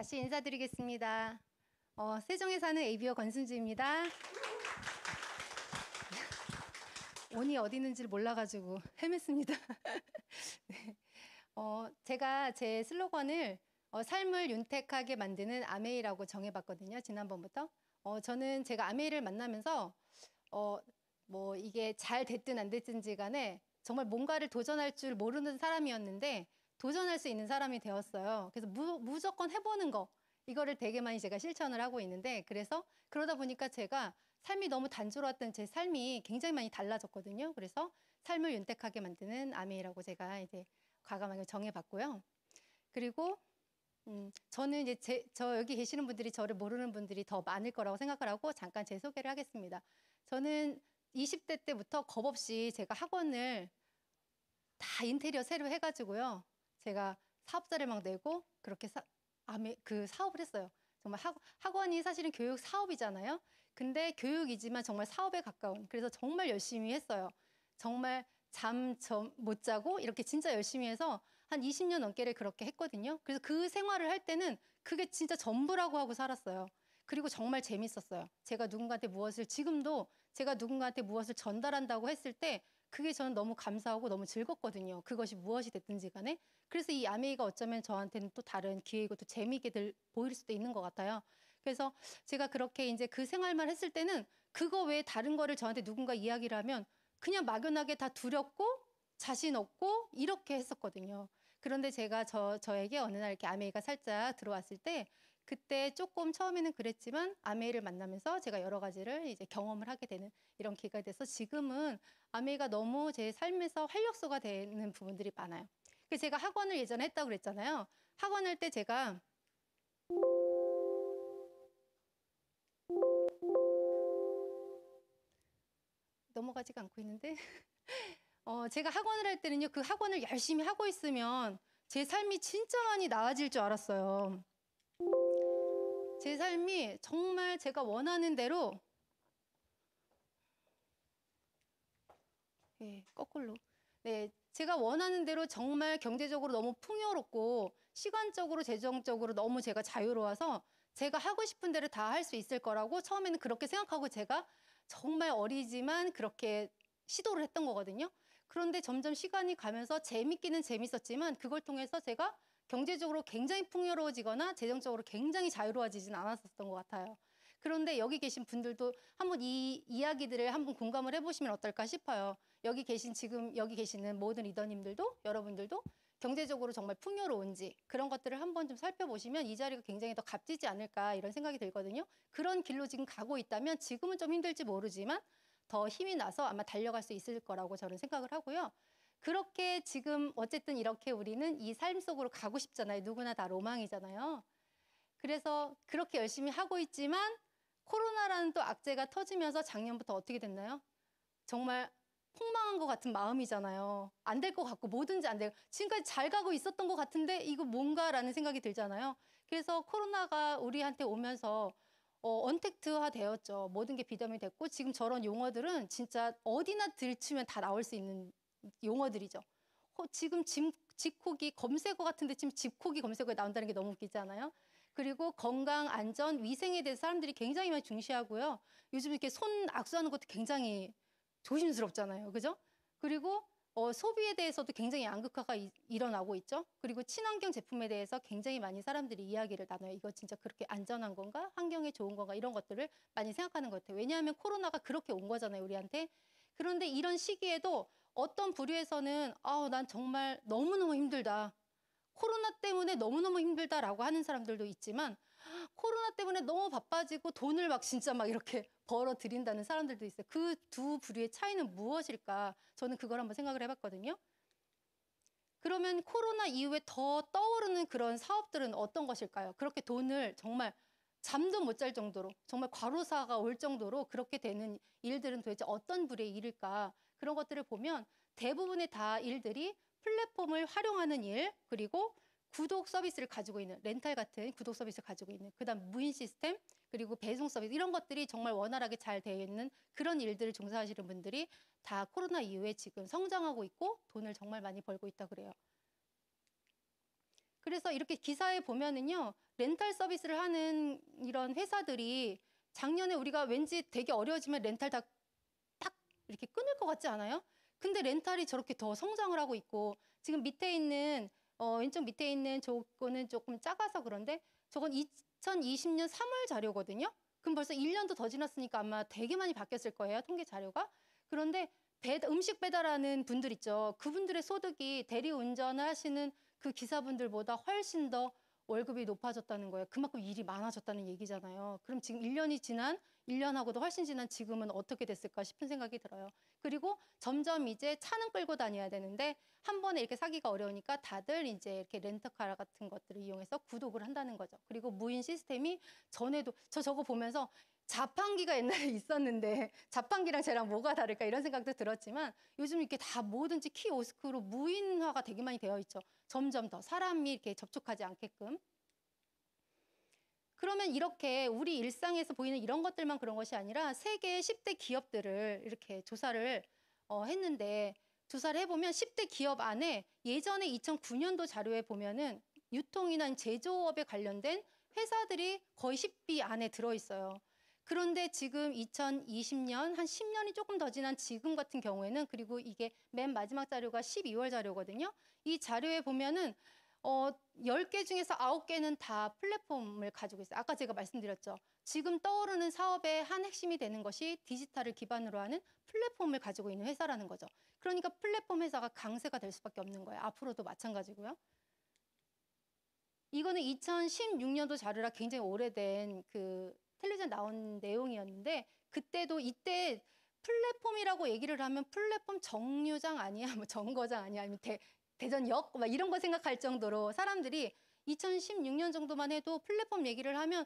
다시 인사드리겠습니다. 세종에 사는 ABO 권순주입니다. 온이 어디 있는지를 몰라가지고 헤맸습니다. 네. 제가 제 슬로건을 삶을 윤택하게 만드는 아메이라고 정해봤거든요. 지난번부터. 저는 제가 아메이를 만나면서 뭐 이게 잘 됐든 안 됐든지 간에 정말 뭔가를 도전할 줄 모르는 사람이었는데 도전할 수 있는 사람이 되었어요. 그래서 무조건 해보는 거, 이거를 되게 많이 제가 실천을 하고 있는데, 그래서 그러다 보니까 제가 삶이 너무 단조로웠던 제 삶이 굉장히 많이 달라졌거든요. 그래서 삶을 윤택하게 만드는 아메이라고 제가 이제 과감하게 정해봤고요. 그리고 저는 이제 저 여기 계시는 분들이 저를 모르는 분들이 더 많을 거라고 생각을 하고 잠깐 제 소개를 하겠습니다. 저는 20대 때부터 겁없이 제가 학원을 다 인테리어 새로 해가지고요. 제가 사업자를 막 내고 그렇게 그 사업을 했어요. 정말 학원이 사실은 교육 사업이잖아요. 근데 교육이지만 정말 사업에 가까운. 그래서 정말 열심히 했어요. 정말 잠 못 자고 이렇게 진짜 열심히 해서 한 20년 넘게를 그렇게 했거든요. 그래서 그 생활을 할 때는 그게 진짜 전부라고 하고 살았어요. 그리고 정말 재밌었어요. 지금도 제가 누군가한테 무엇을 전달한다고 했을 때 그게 저는 너무 감사하고 너무 즐겁거든요. 그것이 무엇이 됐든지 간에. 그래서 이 아메이가 어쩌면 저한테는 또 다른 기회이고 또 재미있게 보일 수도 있는 것 같아요. 그래서 제가 그렇게 이제 그 생활만 했을 때는 그거 외에 다른 거를 저한테 누군가 이야기를 하면 그냥 막연하게 다 두렵고 자신 없고 이렇게 했었거든요. 그런데 제가 저에게 어느 날 이렇게 아메이가 살짝 들어왔을 때 그때 조금 처음에는 그랬지만 아메이를 만나면서 제가 여러 가지를 이제 경험을 하게 되는 이런 기회가 돼서 지금은 아메이가 너무 제 삶에서 활력소가 되는 부분들이 많아요. 그래서 제가 학원을 예전에 했다고 그랬잖아요. 학원 할 때 제가 넘어가지가 않고 있는데 제가 학원을 할 때는요. 그 학원을 열심히 하고 있으면 제 삶이 진짜 많이 나아질 줄 알았어요. 제 삶이 정말 제가 원하는 대로 거꾸로. 네, 제가 원하는 대로 정말 경제적으로 너무 풍요롭고 시간적으로 재정적으로 너무 제가 자유로워서 제가 하고 싶은 대로 다 할 수 있을 거라고 처음에는 그렇게 생각하고 제가 정말 어리지만 그렇게 시도를 했던 거거든요. 그런데 점점 시간이 가면서 재밌기는 재밌었지만 그걸 통해서 제가 경제적으로 굉장히 풍요로워지거나 재정적으로 굉장히 자유로워지진 않았었던 것 같아요. 그런데 여기 계신 분들도 한번 이 이야기들을 한번 공감을 해보시면 어떨까 싶어요. 지금 여기 계시는 모든 리더님들도 여러분들도 경제적으로 정말 풍요로운지 그런 것들을 한번 좀 살펴보시면 이 자리가 굉장히 더 값지지 않을까 이런 생각이 들거든요. 그런 길로 지금 가고 있다면 지금은 좀 힘들지 모르지만 더 힘이 나서 아마 달려갈 수 있을 거라고 저는 생각을 하고요. 그렇게 지금 어쨌든 이렇게 우리는 이 삶 속으로 가고 싶잖아요. 누구나 다 로망이잖아요. 그래서 그렇게 열심히 하고 있지만 코로나라는 또 악재가 터지면서 작년부터 어떻게 됐나요? 정말 폭망한 것 같은 마음이잖아요. 안 될 것 같고 뭐든지 안 되고 지금까지 잘 가고 있었던 것 같은데 이거 뭔가라는 생각이 들잖아요. 그래서 코로나가 우리한테 오면서 언택트화 되었죠. 모든 게 비덤이 됐고 지금 저런 용어들은 진짜 어디나 들추면 다 나올 수 있는 용어들이죠. 지금 집콕이 검색어 같은데 지금 집콕이 검색어에 나온다는 게 너무 웃기지 않아요? 그리고 건강, 안전, 위생에 대해서 사람들이 굉장히 많이 중시하고요. 요즘 이렇게 손 악수하는 것도 굉장히 조심스럽잖아요. 그죠? 그리고 소비에 대해서도 굉장히 양극화가 일어나고 있죠. 그리고 친환경 제품에 대해서 굉장히 많이 사람들이 이야기를 나눠요. 이거 진짜 그렇게 안전한 건가? 환경에 좋은 건가? 이런 것들을 많이 생각하는 것 같아요. 왜냐하면 코로나가 그렇게 온 거잖아요, 우리한테. 그런데 이런 시기에도 어떤 부류에서는 난 정말 너무너무 힘들다. 코로나 때문에 너무너무 힘들다라고 하는 사람들도 있지만 코로나 때문에 너무 바빠지고 돈을 막 진짜 막 이렇게 벌어들인다는 사람들도 있어요. 그 두 부류의 차이는 무엇일까? 저는 그걸 한번 생각을 해봤거든요. 그러면 코로나 이후에 더 떠오르는 그런 사업들은 어떤 것일까요? 그렇게 돈을 정말 잠도 못 잘 정도로 정말 과로사가 올 정도로 그렇게 되는 일들은 도대체 어떤 부류의 일일까? 그런 것들을 보면 대부분의 다 일들이 플랫폼을 활용하는 일, 그리고 구독 서비스를 가지고 있는 렌탈 같은 구독 서비스를 가지고 있는 그다음 무인 시스템 그리고 배송 서비스 이런 것들이 정말 원활하게 잘 되어 있는 그런 일들을 종사하시는 분들이 다 코로나 이후에 지금 성장하고 있고 돈을 정말 많이 벌고 있다 그래요. 그래서 이렇게 기사에 보면은요, 렌탈 서비스를 하는 이런 회사들이 작년에 우리가 왠지 되게 어려워지면 렌탈 다 딱 이렇게 끊을 것 같지 않아요? 근데 렌탈이 저렇게 더 성장을 하고 있고, 지금 밑에 있는, 왼쪽 밑에 있는 저거는 조금 작아서 그런데 저건 2020년 3월 자료거든요? 그럼 벌써 1년도 더 지났으니까 아마 되게 많이 바뀌었을 거예요, 통계 자료가. 그런데 음식 배달하는 분들 있죠. 그분들의 소득이 대리운전을 하시는 그 기사분들보다 훨씬 더 월급이 높아졌다는 거예요. 그만큼 일이 많아졌다는 얘기잖아요. 그럼 지금 1년이 지난, 1년하고도 훨씬 지난 지금은 어떻게 됐을까 싶은 생각이 들어요. 그리고 점점 이제 차는 끌고 다녀야 되는데 한 번에 이렇게 사기가 어려우니까 다들 이제 이렇게 렌터카 같은 것들을 이용해서 구독을 한다는 거죠. 그리고 무인 시스템이 전에도 저거 보면서 자판기가 옛날에 있었는데 자판기랑 쟤랑 뭐가 다를까 이런 생각도 들었지만 요즘 이렇게 다 뭐든지 키오스크로 무인화가 되게 많이 되어 있죠. 점점 더 사람이 이렇게 접촉하지 않게끔. 그러면 이렇게 우리 일상에서 보이는 이런 것들만 그런 것이 아니라 세계 10대 기업들을 이렇게 조사를 했는데 조사를 해보면 10대 기업 안에 예전에 2009년도 자료에 보면은 유통이나 제조업에 관련된 회사들이 거의 10위 안에 들어있어요. 그런데 지금 2020년, 한 10년이 조금 더 지난 지금 같은 경우에는, 그리고 이게 맨 마지막 자료가 12월 자료거든요. 이 자료에 보면은 10개 중에서 9개는 다 플랫폼을 가지고 있어요. 아까 제가 말씀드렸죠. 지금 떠오르는 사업의 한 핵심이 되는 것이 디지털을 기반으로 하는 플랫폼을 가지고 있는 회사라는 거죠. 그러니까 플랫폼 회사가 강세가 될 수밖에 없는 거예요. 앞으로도 마찬가지고요. 이거는 2016년도 자료라 굉장히 오래된 그 텔레비전 나온 내용이었는데 그때도 이때 플랫폼이라고 얘기를 하면 플랫폼 정류장 아니야? 뭐 정거장 아니야? 아니면 대전역? 막 이런 거 생각할 정도로 사람들이 2016년 정도만 해도 플랫폼 얘기를 하면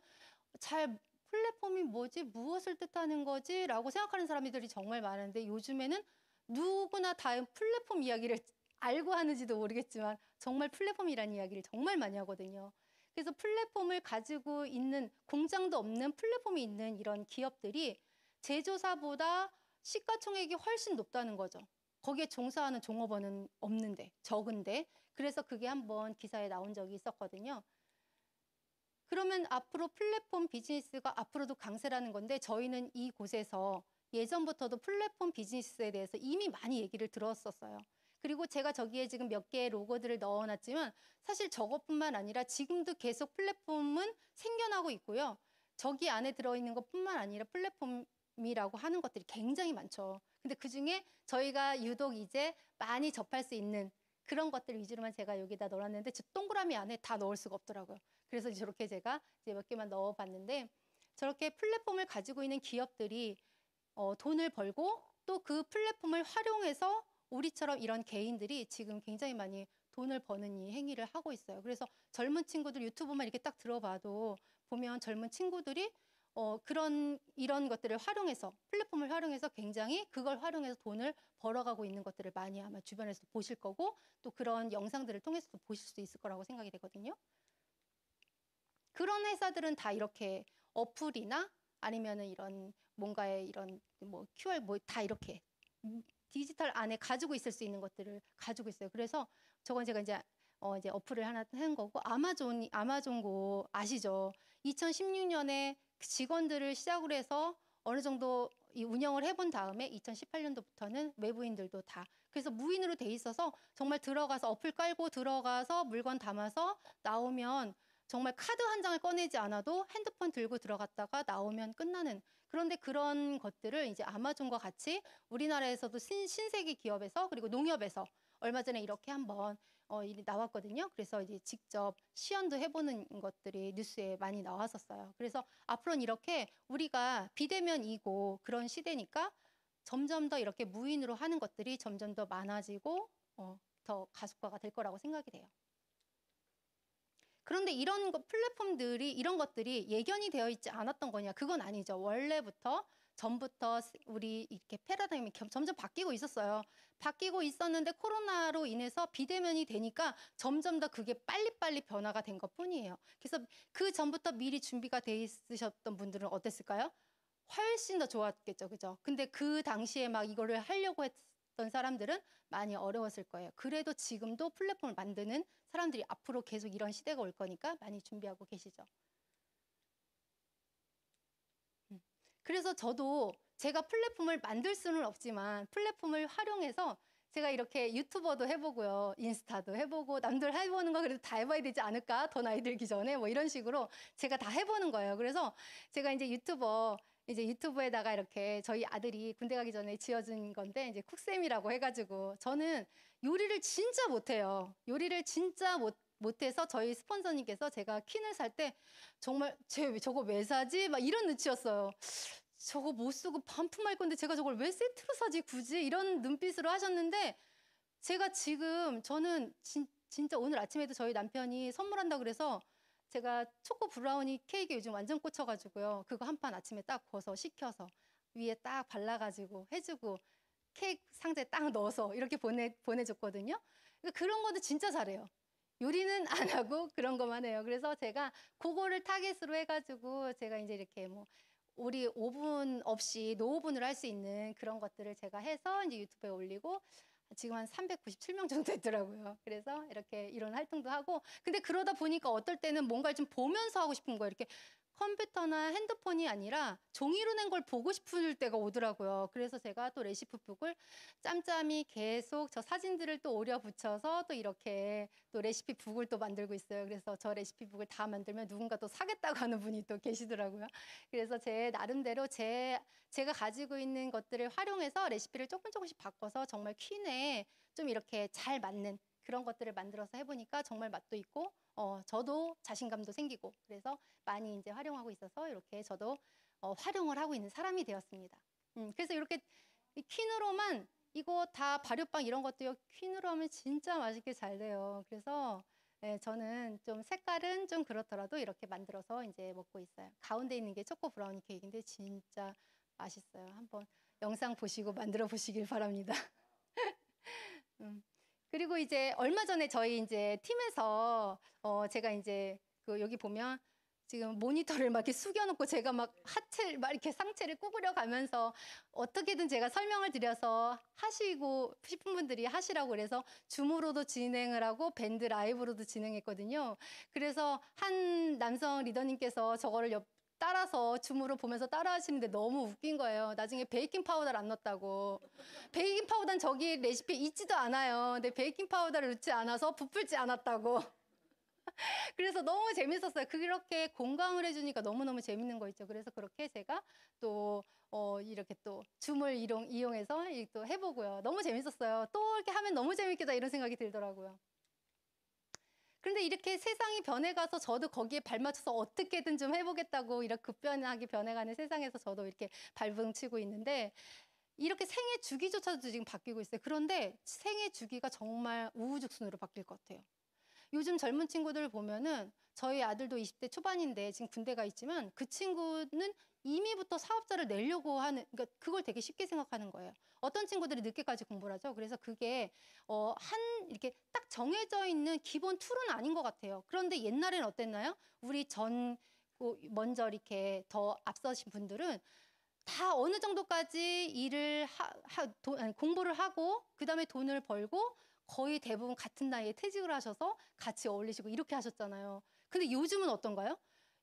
잘 플랫폼이 뭐지? 무엇을 뜻하는 거지? 라고 생각하는 사람들이 정말 많은데 요즘에는 누구나 다 플랫폼 이야기를 알고 하는지도 모르겠지만 정말 플랫폼이라는 이야기를 정말 많이 하거든요. 그래서 플랫폼을 가지고 있는 공장도 없는 플랫폼이 있는 이런 기업들이 제조사보다 시가총액이 훨씬 높다는 거죠. 거기에 종사하는 종업원은 없는데, 적은데. 그래서 그게 한번 기사에 나온 적이 있었거든요. 그러면 앞으로 플랫폼 비즈니스가 앞으로도 강세라는 건데 저희는 이곳에서 예전부터도 플랫폼 비즈니스에 대해서 이미 많이 얘기를 들었었어요. 그리고 제가 저기에 지금 몇 개의 로고들을 넣어놨지만 사실 저것뿐만 아니라 지금도 계속 플랫폼은 생겨나고 있고요. 저기 안에 들어있는 것뿐만 아니라 플랫폼이라고 하는 것들이 굉장히 많죠. 근데 그중에 저희가 유독 이제 많이 접할 수 있는 그런 것들 위주로만 제가 여기다 넣어놨는데 저 동그라미 안에 다 넣을 수가 없더라고요. 그래서 저렇게 제가 이제 몇 개만 넣어봤는데 저렇게 플랫폼을 가지고 있는 기업들이 돈을 벌고 또 그 플랫폼을 활용해서 우리처럼 이런 개인들이 지금 굉장히 많이 돈을 버는 이 행위를 하고 있어요. 그래서 젊은 친구들 유튜브만 이렇게 딱 들어봐도 보면 젊은 친구들이 이런 것들을 활용해서 플랫폼을 활용해서 굉장히 그걸 활용해서 돈을 벌어가고 있는 것들을 많이 아마 주변에서 보실 거고 또 그런 영상들을 통해서도 보실 수 있을 거라고 생각이 되거든요. 그런 회사들은 다 이렇게 어플이나 아니면은 이런 뭔가의 이런 뭐 QR 뭐 다 이렇게 디지털 안에 가지고 있을 수 있는 것들을 가지고 있어요. 그래서 저건 제가 이제 어플을 하나 한 거고 아마존고 아시죠? 2016년에 직원들을 시작으로 해서 어느 정도 이 운영을 해본 다음에 2018년도부터는 외부인들도 다 그래서 무인으로 돼 있어서 정말 들어가서 어플 깔고 들어가서 물건 담아서 나오면 정말 카드 한 장을 꺼내지 않아도 핸드폰 들고 들어갔다가 나오면 끝나는 그런데 그런 것들을 이제 아마존과 같이 우리나라에서도 신세계 기업에서 그리고 농협에서 얼마 전에 이렇게 한번 일이 나왔거든요. 그래서 이제 직접 시연도 해보는 것들이 뉴스에 많이 나왔었어요. 그래서 앞으로는 이렇게 우리가 비대면이고 그런 시대니까 점점 더 이렇게 무인으로 하는 것들이 점점 더 많아지고 더 가속화가 될 거라고 생각이 돼요. 그런데 이런 플랫폼들이 이런 것들이 예견이 되어 있지 않았던 거냐? 그건 아니죠. 원래부터 전부터 우리 이렇게 패러다임이 점점 바뀌고 있었어요. 바뀌고 있었는데 코로나로 인해서 비대면이 되니까 점점 더 그게 빨리빨리 변화가 된 것뿐이에요. 그래서 그 전부터 미리 준비가 돼 있으셨던 분들은 어땠을까요? 훨씬 더 좋았겠죠. 그죠? 근데 그 당시에 막 이거를 하려고 했던 사람들은 많이 어려웠을 거예요. 그래도 지금도 플랫폼을 만드는 사람들이 앞으로 계속 이런 시대가 올 거니까 많이 준비하고 계시죠. 그래서 저도 제가 플랫폼을 만들 수는 없지만 플랫폼을 활용해서 제가 이렇게 유튜버도 해보고요. 인스타도 해보고 남들 해보는 거 그래도 다 해봐야 되지 않을까? 더 나이 들기 전에 뭐 이런 식으로 제가 다 해보는 거예요. 그래서 제가 이제 유튜브에다가 이렇게 저희 아들이 군대 가기 전에 지어준 건데 이제 쿡쌤이라고 해가지고 저는 요리를 진짜 못해요. 요리를 진짜 못해서 저희 스폰서님께서 제가 퀸을 살 때 정말 저거 왜 사지? 막 이런 눈치였어요. 저거 못 쓰고 반품할 건데 제가 저걸 왜 세트로 사지 굳이? 이런 눈빛으로 하셨는데 제가 지금 저는 진짜 오늘 아침에도 저희 남편이 선물한다 그래서 제가 초코 브라우니 케이크 요즘 완전 꽂혀가지고요. 그거 한 판 아침에 딱 구워서 식혀서 위에 딱 발라가지고 해주고 케이크 상자에 딱 넣어서 이렇게 보내줬거든요. 그러니까 그런 것도 진짜 잘해요. 요리는 안 하고 그런 것만 해요. 그래서 제가 그거를 타겟으로 해가지고 제가 이제 이렇게 뭐 우리 오븐 없이 노오븐으로 할 수 있는 그런 것들을 제가 해서 이제 유튜브에 올리고 지금 한 397명 정도 됐더라고요. 그래서 이렇게 이런 활동도 하고 근데 그러다 보니까 어떨 때는 뭔가를 좀 보면서 하고 싶은 거예요. 이렇게 컴퓨터나 핸드폰이 아니라 종이로 낸 걸 보고 싶을 때가 오더라고요. 그래서 제가 또 레시피북을 짬짬이 계속 저 사진들을 또 오려 붙여서 또 이렇게 또 레시피북을 또 만들고 있어요. 그래서 저 레시피북을 다 만들면 누군가 또 사겠다고 하는 분이 또 계시더라고요. 그래서 제 나름대로 제가 가지고 있는 것들을 활용해서 레시피를 조금씩 바꿔서 정말 퀸에 좀 이렇게 잘 맞는 그런 것들을 만들어서 해보니까 정말 맛도 있고 저도 자신감도 생기고 그래서 많이 이제 활용하고 있어서 이렇게 저도 활용을 하고 있는 사람이 되었습니다. 그래서 이렇게 퀸으로만 이거 다 발효빵 이런 것도요. 퀸으로 하면 진짜 맛있게 잘 돼요. 그래서 저는 좀 색깔은 좀 그렇더라도 이렇게 만들어서 이제 먹고 있어요. 가운데 있는 게 초코 브라우니 케이크인데 진짜 맛있어요. 한번 영상 보시고 만들어 보시길 바랍니다. 그리고 이제 얼마 전에 저희 이제 팀에서 제가 이제 그 여기 보면 지금 모니터를 막 이렇게 숙여놓고 제가 막 하체를 막 이렇게 상체를 구부려 가면서 어떻게든 제가 설명을 드려서 하시고 싶은 분들이 하시라고 그래서 줌으로도 진행을 하고 밴드 라이브로도 진행했거든요. 그래서 한 남성 리더님께서 저거를 따라서 줌으로 보면서 따라 하시는데 너무 웃긴 거예요. 나중에 베이킹 파우더를 안 넣었다고. 베이킹 파우더는 저기 레시피에 있지도 않아요. 근데 베이킹 파우더를 넣지 않아서 부풀지 않았다고. 그래서 너무 재밌었어요. 그렇게 공감을 해주니까 너무너무 재밌는 거 있죠. 그래서 그렇게 제가 또 이렇게 또 줌을 이용해서 또 해보고요. 너무 재밌었어요. 또 이렇게 하면 너무 재밌겠다 이런 생각이 들더라고요. 그런데 이렇게 세상이 변해가서 저도 거기에 발맞춰서 어떻게든 좀 해보겠다고 이렇게 급변하게 변해가는 세상에서 저도 이렇게 발버둥치고 있는데 이렇게 생애 주기조차도 지금 바뀌고 있어요. 그런데 생애 주기가 정말 우후죽순으로 바뀔 것 같아요. 요즘 젊은 친구들 보면은 저희 아들도 20대 초반인데 지금 군대가 있지만 그 친구는 이미부터 사업자를 내려고 하는 그러니까 그걸 되게 쉽게 생각하는 거예요. 어떤 친구들이 늦게까지 공부를 하죠. 그래서 그게 이렇게 딱 정해져 있는 기본 툴은 아닌 것 같아요. 그런데 옛날에는 어땠나요? 우리 먼저 이렇게 더 앞서신 분들은 다 어느 정도까지 일을 공부를 하고 그다음에 돈을 벌고 거의 대부분 같은 나이에 퇴직을 하셔서 같이 어울리시고 이렇게 하셨잖아요. 근데 요즘은 어떤가요?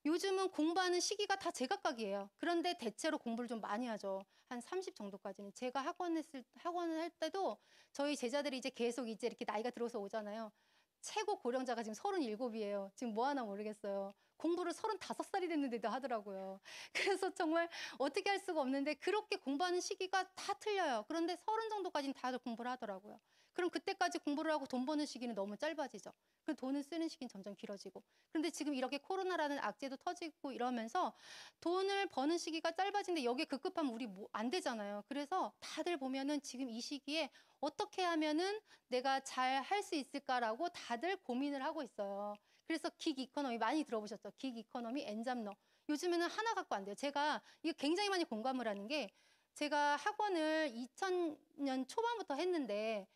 요즘은 공부하는 시기가 다 제각각이에요. 그런데 대체로 공부를 좀 많이 하죠. 한 30 정도까지는. 제가 학원을 할 때도 저희 제자들이 이제 계속 이제 이렇게 나이가 들어서 오잖아요. 최고 고령자가 지금 37이에요. 지금 뭐 하나 모르겠어요. 공부를 35살이 됐는데도 하더라고요. 그래서 정말 어떻게 할 수가 없는데 그렇게 공부하는 시기가 다 틀려요. 그런데 30 정도까지는 다들 공부를 하더라고요. 그럼 그때까지 공부를 하고 돈 버는 시기는 너무 짧아지죠. 그 돈을 쓰는 시기는 점점 길어지고. 그런데 지금 이렇게 코로나라는 악재도 터지고 이러면서 돈을 버는 시기가 짧아지는데 여기에 급급하면 우리 뭐 안 되잖아요. 그래서 다들 보면은 지금 이 시기에 어떻게 하면은 내가 잘 할 수 있을까라고 다들 고민을 하고 있어요. 그래서 긱 이코노미 많이 들어보셨죠? 긱 이코노미, 엔잡러. 요즘에는 하나 갖고 안 돼요. 제가 이게 굉장히 많이 공감을 하는 게 제가 학원을 2000년 초반부터 했는데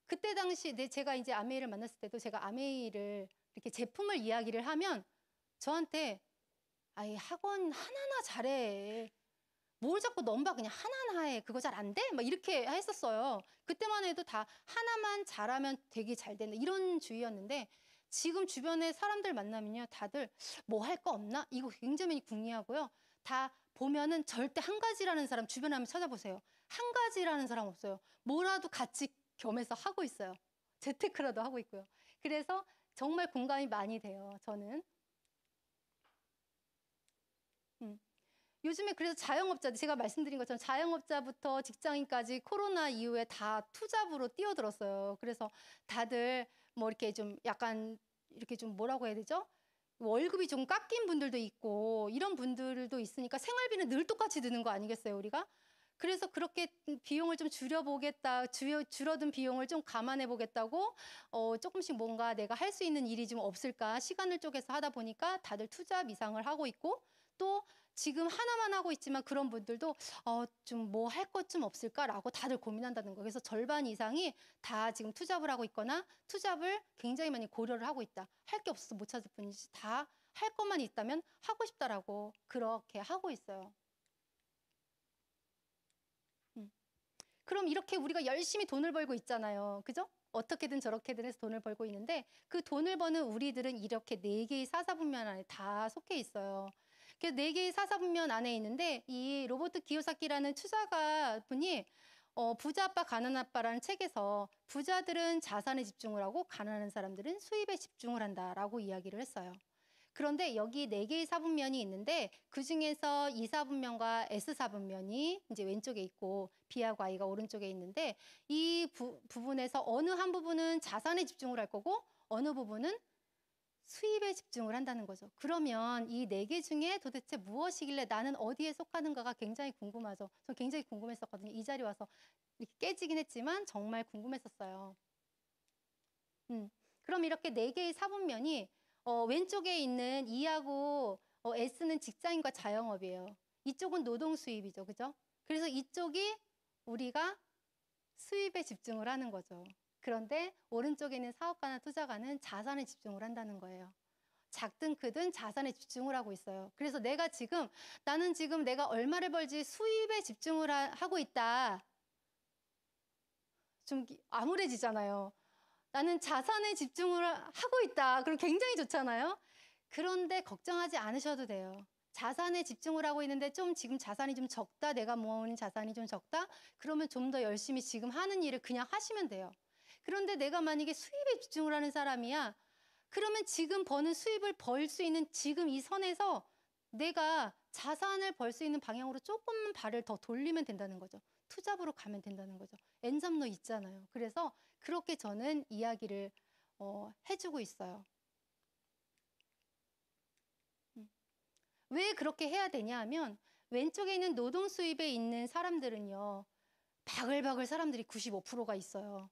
그때 당시 제가 이제 아메이를 만났을 때도 제가 아메이를 이렇게 제품을 이야기를 하면 저한테 아이 학원 하나하나 잘해. 뭘 자꾸 넘봐 그냥 하나하나 해. 그거 잘 안 돼? 막 이렇게 했었어요. 그때만 해도 다 하나만 잘하면 되게 잘 된다. 이런 주의였는데 지금 주변에 사람들 만나면요. 다들 뭐 할 거 없나? 이거 굉장히 궁리하고요. 다 보면은 절대 한 가지라는 사람 주변에 한번 찾아보세요. 한 가지라는 사람 없어요. 뭐라도 같이 겸해서 하고 있어요. 재테크라도 하고 있고요. 그래서 정말 공감이 많이 돼요. 저는. 음. 요즘에 그래서 자영업자들 제가 말씀드린 것처럼 자영업자부터 직장인까지 코로나 이후에 다 투잡으로 뛰어들었어요. 그래서 다들 뭐 이렇게 좀 약간 이렇게 좀 뭐라고 해야 되죠? 월급이 좀 깎인 분들도 있고 이런 분들도 있으니까 생활비는 늘 똑같이 드는 거 아니겠어요, 우리가? 그래서 그렇게 비용을 좀 줄여보겠다, 줄어든 비용을 좀 감안해 보겠다고 조금씩 뭔가 내가 할 수 있는 일이 좀 없을까 시간을 쪼개서 하다 보니까 다들 투잡 이상을 하고 있고 또 지금 하나만 하고 있지만 그런 분들도 좀 뭐 할 것 좀 없을까라고 다들 고민한다는 거예요. 그래서 절반 이상이 다 지금 투잡을 하고 있거나 투잡을 굉장히 많이 고려를 하고 있다. 할 게 없어서 못 찾을 뿐이지 다 할 것만 있다면 하고 싶다라고 그렇게 하고 있어요. 음. 그럼 이렇게 우리가 열심히 돈을 벌고 있잖아요. 그죠? 어떻게든 저렇게든 해서 돈을 벌고 있는데 그 돈을 버는 우리들은 이렇게 네 개의 사사분면 안에 다 속해 있어요. 그래서 네 개의 사사분면 안에 있는데 이 로버트 기요사키라는 투자가 분이 부자 아빠 가난 아빠라는 책에서 부자들은 자산에 집중을 하고 가난한 사람들은 수입에 집중을 한다라고 이야기를 했어요. 그런데 여기 네 개의 사분면이 있는데 그중에서 이 사분면과 S 사분면이 이제 왼쪽에 있고 B하고 I가 오른쪽에 있는데 이 부분에서 어느 한 부분은 자산에 집중을 할 거고 어느 부분은 수입에 집중을 한다는 거죠. 그러면 이 네 개 중에 도대체 무엇이길래 나는 어디에 속하는가가 굉장히 궁금하죠. 저 굉장히 궁금했었거든요. 이 자리 와서 이렇게 깨지긴 했지만 정말 궁금했었어요. 그럼 이렇게 네 개의 사분면이 왼쪽에 있는 E하고 S는 직장인과 자영업이에요. 이쪽은 노동 수입이죠. 그죠? 그래서 이쪽이 우리가 수입에 집중을 하는 거죠. 그런데 오른쪽에 있는 사업가나 투자가는 자산에 집중을 한다는 거예요. 작든 크든 자산에 집중을 하고 있어요. 그래서 나는 지금 내가 얼마를 벌지 수입에 집중을 하고 있다. 좀 암울해지잖아요. 나는 자산에 집중을 하고 있다. 그럼 굉장히 좋잖아요. 그런데 걱정하지 않으셔도 돼요. 자산에 집중을 하고 있는데 좀 지금 자산이 좀 적다. 내가 모으는 자산이 좀 적다. 그러면 좀 더 열심히 지금 하는 일을 그냥 하시면 돼요. 그런데 내가 만약에 수입에 집중을 하는 사람이야. 그러면 지금 버는 수입을 벌 수 있는 지금 이 선에서 내가 자산을 벌 수 있는 방향으로 조금만 발을 더 돌리면 된다는 거죠. 투잡으로 가면 된다는 거죠. 엔잡러 있잖아요. 그래서 그렇게 저는 이야기를 해주고 있어요. 왜 그렇게 해야 되냐 하면 왼쪽에 있는 노동 수입에 있는 사람들은요. 바글바글 사람들이 95%가 있어요.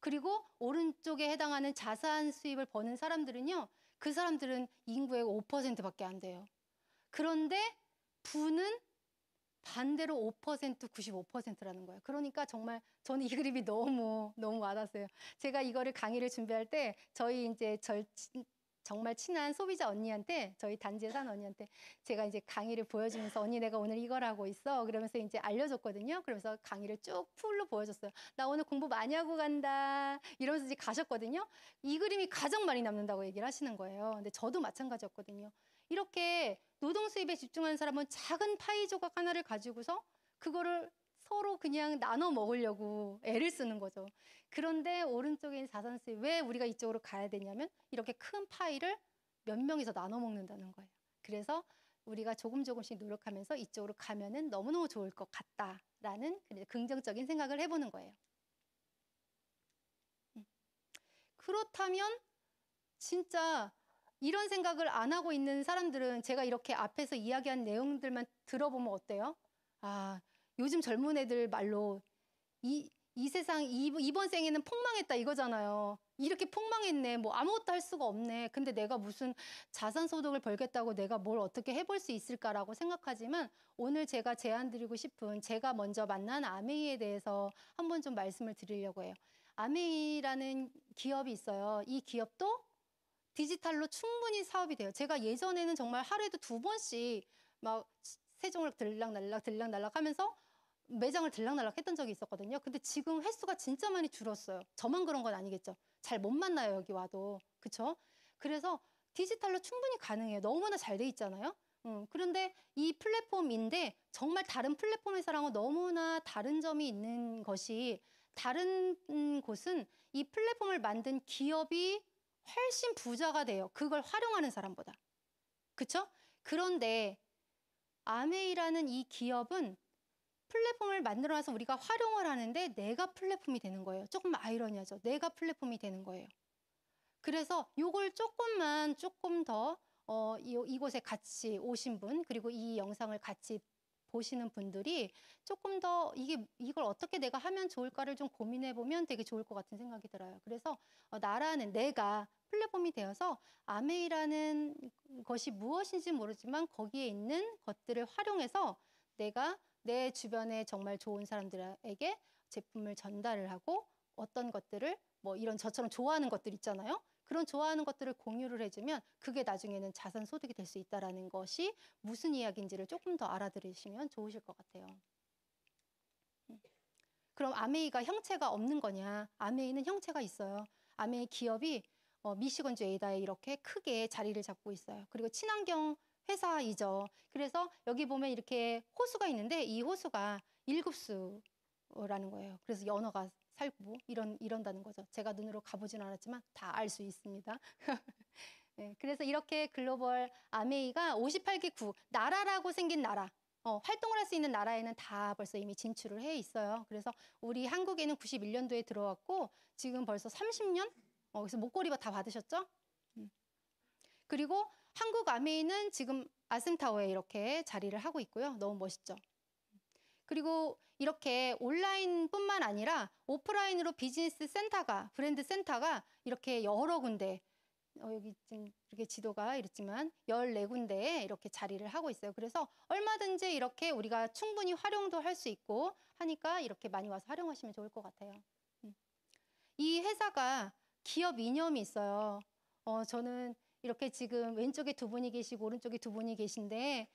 그리고 오른쪽에 해당하는 자산 수입을 버는 사람들은요. 그 사람들은 인구의 5%밖에 안 돼요. 그런데 부는 반대로 5%, 95%라는 거예요. 그러니까 정말 저는 이 그림이 너무 와닿았어요. 제가 이거를 강의를 준비할 때 저희 이제 정말 친한 소비자 언니한테 저희 단지에 사는 언니한테 제가 이제 강의를 보여주면서 언니 내가 오늘 이걸 하고 있어. 그러면서 이제 알려줬거든요. 그러면서 강의를 쭉 풀로 보여줬어요. 나 오늘 공부 많이 하고 간다. 이러면서 이제 가셨거든요. 이 그림이 가장 많이 남는다고 얘기를 하시는 거예요. 근데 저도 마찬가지였거든요. 이렇게 노동 수입에 집중하는 사람은 작은 파이 조각 하나를 가지고서 그거를 서로 그냥 나눠 먹으려고 애를 쓰는 거죠. 그런데 오른쪽에 있는 자산 수입, 왜 우리가 이쪽으로 가야 되냐면 이렇게 큰 파이를 몇 명이서 나눠 먹는다는 거예요. 그래서 우리가 조금씩 노력하면서 이쪽으로 가면은 너무너무 좋을 것 같다라는 긍정적인 생각을 해보는 거예요. 그렇다면 진짜 이런 생각을 안 하고 있는 사람들은 제가 이렇게 앞에서 이야기한 내용들만 들어보면 어때요? 아, 요즘 젊은 애들 말로 이 세상 이번 생에는 폭망했다 이거잖아요. 이렇게 폭망했네. 뭐 아무것도 할 수가 없네. 근데 내가 무슨 자산 소득을 벌겠다고 내가 뭘 어떻게 해볼 수 있을까라고 생각하지만 오늘 제가 제안드리고 싶은 제가 먼저 만난 아메이에 대해서 한번 좀 말씀을 드리려고 해요. 아메이라는 기업이 있어요. 이 기업도 디지털로 충분히 사업이 돼요. 제가 예전에는 정말 하루에도 2번씩 막 세종을 들락날락 하면서 매장을 들락날락 했던 적이 있었거든요. 근데 지금 횟수가 진짜 많이 줄었어요. 저만 그런 건 아니겠죠. 잘 못 만나요, 여기 와도. 그쵸? 그래서 디지털로 충분히 가능해요. 너무나 잘 돼 있잖아요. 그런데 이 플랫폼인데 정말 다른 플랫폼에서랑은 너무나 다른 점이 있는 것이 다른 곳은 이 플랫폼을 만든 기업이 훨씬 부자가 돼요. 그걸 활용하는 사람보다. 그쵸? 그런데 아메이라는 이 기업은 플랫폼을 만들어놔서 우리가 활용을 하는데 내가 플랫폼이 되는 거예요. 조금 아이러니하죠. 내가 플랫폼이 되는 거예요. 그래서 요걸 조금 더 이곳에 같이 오신 분, 그리고 이 영상을 같이 보시는 분들이 조금 더 이걸 어떻게 내가 하면 좋을까를 좀 고민해 보면 되게 좋을 것 같은 생각이 들어요. 그래서 나라는 내가 플랫폼이 되어서 아메이라는 것이 무엇인지 모르지만 거기에 있는 것들을 활용해서 내가 내 주변에 정말 좋은 사람들에게 제품을 전달을 하고 어떤 것들을 뭐 이런 저처럼 좋아하는 것들 있잖아요. 그런 좋아하는 것들을 공유를 해주면 그게 나중에는 자산 소득이 될 수 있다는 것이 무슨 이야기인지를 조금 더 알아들으시면 좋으실 것 같아요. 그럼 아메이가 형체가 없는 거냐? 아메이는 형체가 있어요. 아메이 기업이 미시건주 에이다에 이렇게 크게 자리를 잡고 있어요. 그리고 친환경 회사이죠. 그래서 여기 보면 이렇게 호수가 있는데 이 호수가 1급수라는 거예요. 그래서 연어가 살고 이런다는 거죠. 제가 눈으로 가보진 않았지만 다 알 수 있습니다. 네, 그래서 이렇게 글로벌 아메이가 58개국 나라라고 생긴 나라, 활동을 할 수 있는 나라에는 다 벌써 이미 진출을 해 있어요. 그래서 우리 한국에는 91년도에 들어왔고 지금 벌써 30년? 그래서 목걸이가 다 받으셨죠? 그리고 한국 아메이는 지금 아승타워에 이렇게 자리를 하고 있고요. 너무 멋있죠? 그리고 이렇게 온라인뿐만 아니라 오프라인으로 비즈니스 센터가, 브랜드 센터가 이렇게 여러 군데, 여기 지금 이렇게 지도가 이렇지만 14군데에 이렇게 자리를 하고 있어요. 그래서 얼마든지 이렇게 우리가 충분히 활용도 할 수 있고 하니까 이렇게 많이 와서 활용하시면 좋을 것 같아요. 이 회사가 기업 이념이 있어요. 저는 이렇게 지금 왼쪽에 두 분이 계시고 오른쪽에 두 분이 계신데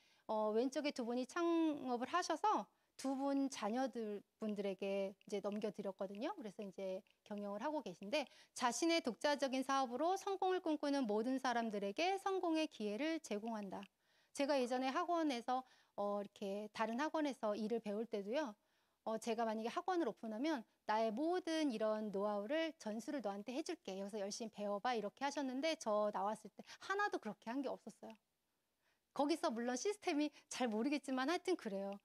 왼쪽에 두 분이 창업을 하셔서 두 분 자녀분들에게 이제 넘겨드렸거든요. 그래서 이제 경영을 하고 계신데 자신의 독자적인 사업으로 성공을 꿈꾸는 모든 사람들에게 성공의 기회를 제공한다. 제가 예전에 학원에서 이렇게 다른 학원에서 일을 배울 때도요. 제가 만약에 학원을 오픈하면 나의 모든 이런 노하우를 전수를 너한테 해줄게. 여기서 열심히 배워봐. 이렇게 하셨는데 저 나왔을 때 하나도 그렇게 한 게 없었어요. 거기서 물론 시스템이 잘 모르겠지만 하여튼 그래요.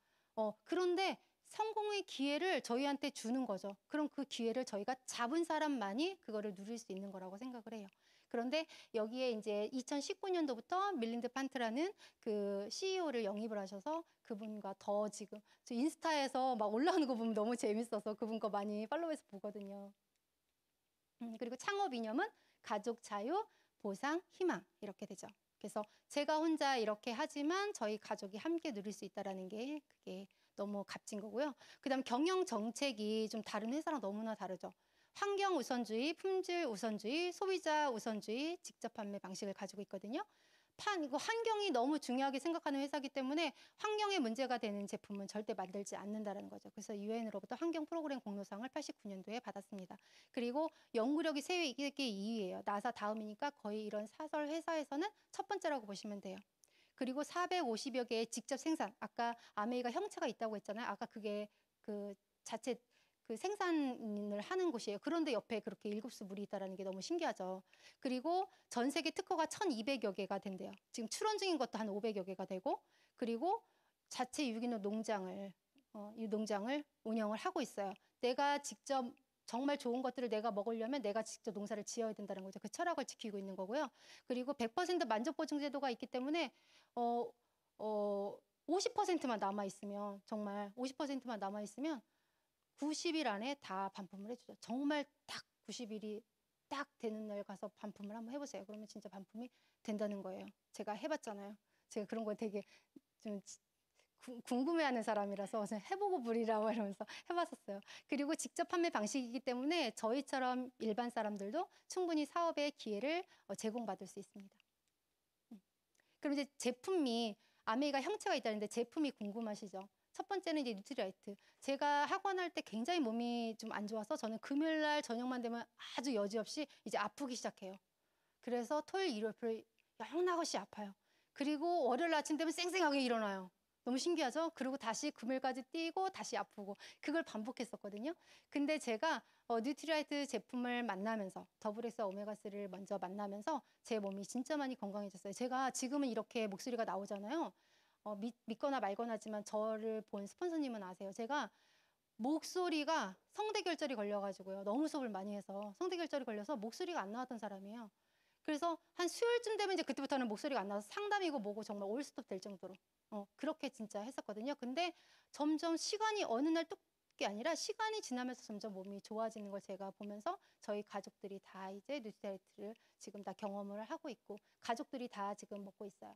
그런데 성공의 기회를 저희한테 주는 거죠. 그럼 그 기회를 저희가 잡은 사람만이 그거를 누릴 수 있는 거라고 생각을 해요. 그런데 여기에 이제 2019년도부터 밀린드 판트라는 그 CEO를 영입을 하셔서 그분과 더 지금 저 인스타에서 막 올라오는 거 보면 너무 재밌어서 그분 거 많이 팔로우해서 보거든요. 그리고 창업 이념은 가족 자유, 보상, 희망 이렇게 되죠. 그래서 제가 혼자 이렇게 하지만 저희 가족이 함께 누릴 수 있다는 게 그게 너무 값진 거고요. 그다음 경영 정책이 좀 다른 회사랑 너무나 다르죠. 환경 우선주의, 품질 우선주의, 소비자 우선주의, 직접 판매 방식을 가지고 있거든요. 이거 환경이 너무 중요하게 생각하는 회사이기 때문에 환경에 문제가 되는 제품은 절대 만들지 않는다는 거죠. 그래서 유엔으로부터 환경 프로그램 공로상을 89년도에 받았습니다. 그리고 연구력이 세계 2위예요. 나사 다음이니까 거의 이런 사설 회사에서는 첫 번째라고 보시면 돼요. 그리고 450여 개의 직접 생산. 아까 아메이가 형체가 있다고 했잖아요. 아까 그게 그 자체 그 생산을 하는 곳이에요. 그런데 옆에 그렇게 1급수 물이 있다는 게 너무 신기하죠. 그리고 전 세계 특허가 1200여 개가 된대요. 지금 출원 중인 것도 한 500여 개가 되고 그리고 자체 유기농 이 농장을 운영을 하고 있어요. 내가 직접 정말 좋은 것들을 내가 먹으려면 내가 직접 농사를 지어야 된다는 거죠. 그 철학을 지키고 있는 거고요. 그리고 100% 만족 보증 제도가 있기 때문에 50%만 남아 있으면 정말 50%만 남아 있으면 90일 안에 다 반품을 해주죠. 정말 딱 90일이 딱 되는 날 가서 반품을 한번 해보세요. 그러면 진짜 반품이 된다는 거예요. 제가 해봤잖아요. 제가 그런 거 되게 좀 궁금해하는 사람이라서 해보고 부리라고 이러면서 해봤었어요. 그리고 직접 판매 방식이기 때문에 저희처럼 일반 사람들도 충분히 사업의 기회를 제공받을 수 있습니다. 그럼 이제 제품이 아메이가 형체가 있다는데 제품이 궁금하시죠? 첫 번째는 이제 뉴트리라이트. 제가 학원할 때 굉장히 몸이 좀 안 좋아서 저는 금요일 날 저녁만 되면 아주 여지없이 이제 아프기 시작해요. 그래서 토요일, 일요일, 별로 영락없이 아파요. 그리고 월요일 아침 되면 쌩쌩하게 일어나요. 너무 신기하죠? 그리고 다시 금요일까지 뛰고 다시 아프고 그걸 반복했었거든요. 근데 제가 뉴트리라이트 제품을 만나면서 더블엑스 오메가3를 먼저 만나면서 제 몸이 진짜 많이 건강해졌어요. 제가 지금은 이렇게 목소리가 나오잖아요. 믿거나 말거나지만 저를 본 스폰서님은 아세요. 제가 목소리가 성대결절이 걸려가지고요. 너무 수업을 많이 해서 성대결절이 걸려서 목소리가 안 나왔던 사람이에요. 그래서 한 수요일쯤 되면 이제 그때부터는 목소리가 안 나와서 상담이고 뭐고 정말 올스톱 될 정도로 그렇게 진짜 했었거든요. 근데 점점 시간이 어느 날 뚝게 아니라 시간이 지나면서 점점 몸이 좋아지는 걸 제가 보면서 저희 가족들이 다 이제 뉴트리라이트를 지금 다 경험을 하고 있고 가족들이 다 지금 먹고 있어요.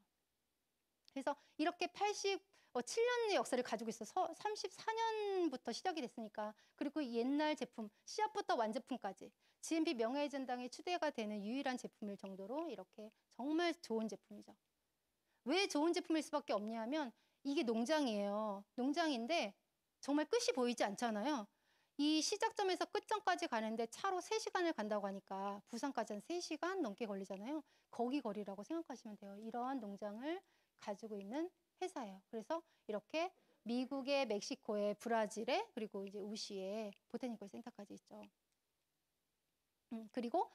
그래서 이렇게 87년의 역사를 가지고 있어서 34년부터 시작이 됐으니까 그리고 옛날 제품 시합부터 완제품까지 GMP 명예회전당에 추대가 되는 유일한 제품일 정도로 이렇게 정말 좋은 제품이죠. 왜 좋은 제품일 수밖에 없냐면 이게 농장이에요. 농장인데 정말 끝이 보이지 않잖아요. 이 시작점에서 끝점까지 가는데 차로 3시간을 간다고 하니까 부산까지 한 3시간 넘게 걸리잖아요. 거기 거리라고 생각하시면 돼요. 이러한 농장을 가지고 있는 회사예요. 그래서 이렇게 미국에, 멕시코에, 브라질에 그리고 이제 우시에 보타니컬 센터까지 있죠. 그리고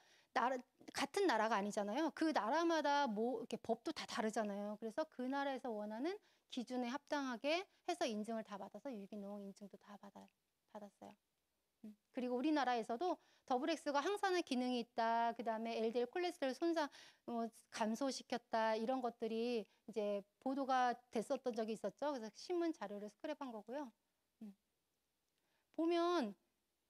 같은 나라가 아니잖아요. 그 나라마다 뭐 이렇게 법도 다 다르잖아요. 그래서 그 나라에서 원하는 기준에 합당하게 해서 인증을 다 받아서 유기농 인증도 다 받았어요. 그리고 우리나라에서도 더블엑스가 항산화 기능이 있다. 그다음에 LDL 콜레스테롤 손상 감소시켰다. 이런 것들이 이제 보도가 됐었던 적이 있었죠. 그래서 신문 자료를 스크랩한 거고요. 보면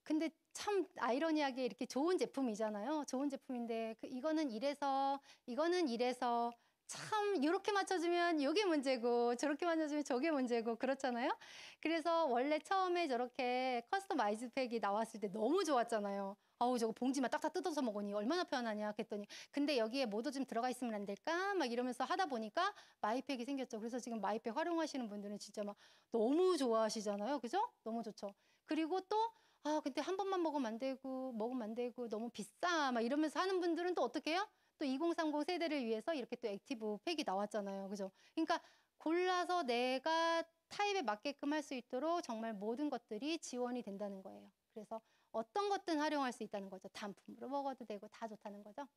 근데 참 아이러니하게 이렇게 좋은 제품이잖아요. 좋은 제품인데 이거는 이래서 이거는 이래서 참 이렇게 맞춰주면 이게 문제고 저렇게 맞춰주면 저게 문제고 그렇잖아요. 그래서 원래 처음에 저렇게 커스터마이즈 팩이 나왔을 때 너무 좋았잖아요. 아우 저거 봉지만 딱딱 뜯어서 먹으니 얼마나 편하냐 그랬더니 근데 여기에 뭐도 좀 들어가 있으면 안 될까? 막 이러면서 하다 보니까 마이팩이 생겼죠. 그래서 지금 마이팩 활용하시는 분들은 진짜 막 너무 좋아하시잖아요. 그죠? 너무 좋죠. 그리고 또 근데 한 번만 먹으면 안 되고 너무 비싸 막 이러면서 하는 분들은 또 어떻게 해요? 또 2030 세대를 위해서 이렇게 또 액티브 팩이 나왔잖아요. 그죠? 그러니까 골라서 내가 타입에 맞게끔 할 수 있도록 정말 모든 것들이 지원이 된다는 거예요. 그래서 어떤 것든 활용할 수 있다는 거죠. 단품으로 먹어도 되고 다 좋다는 거죠.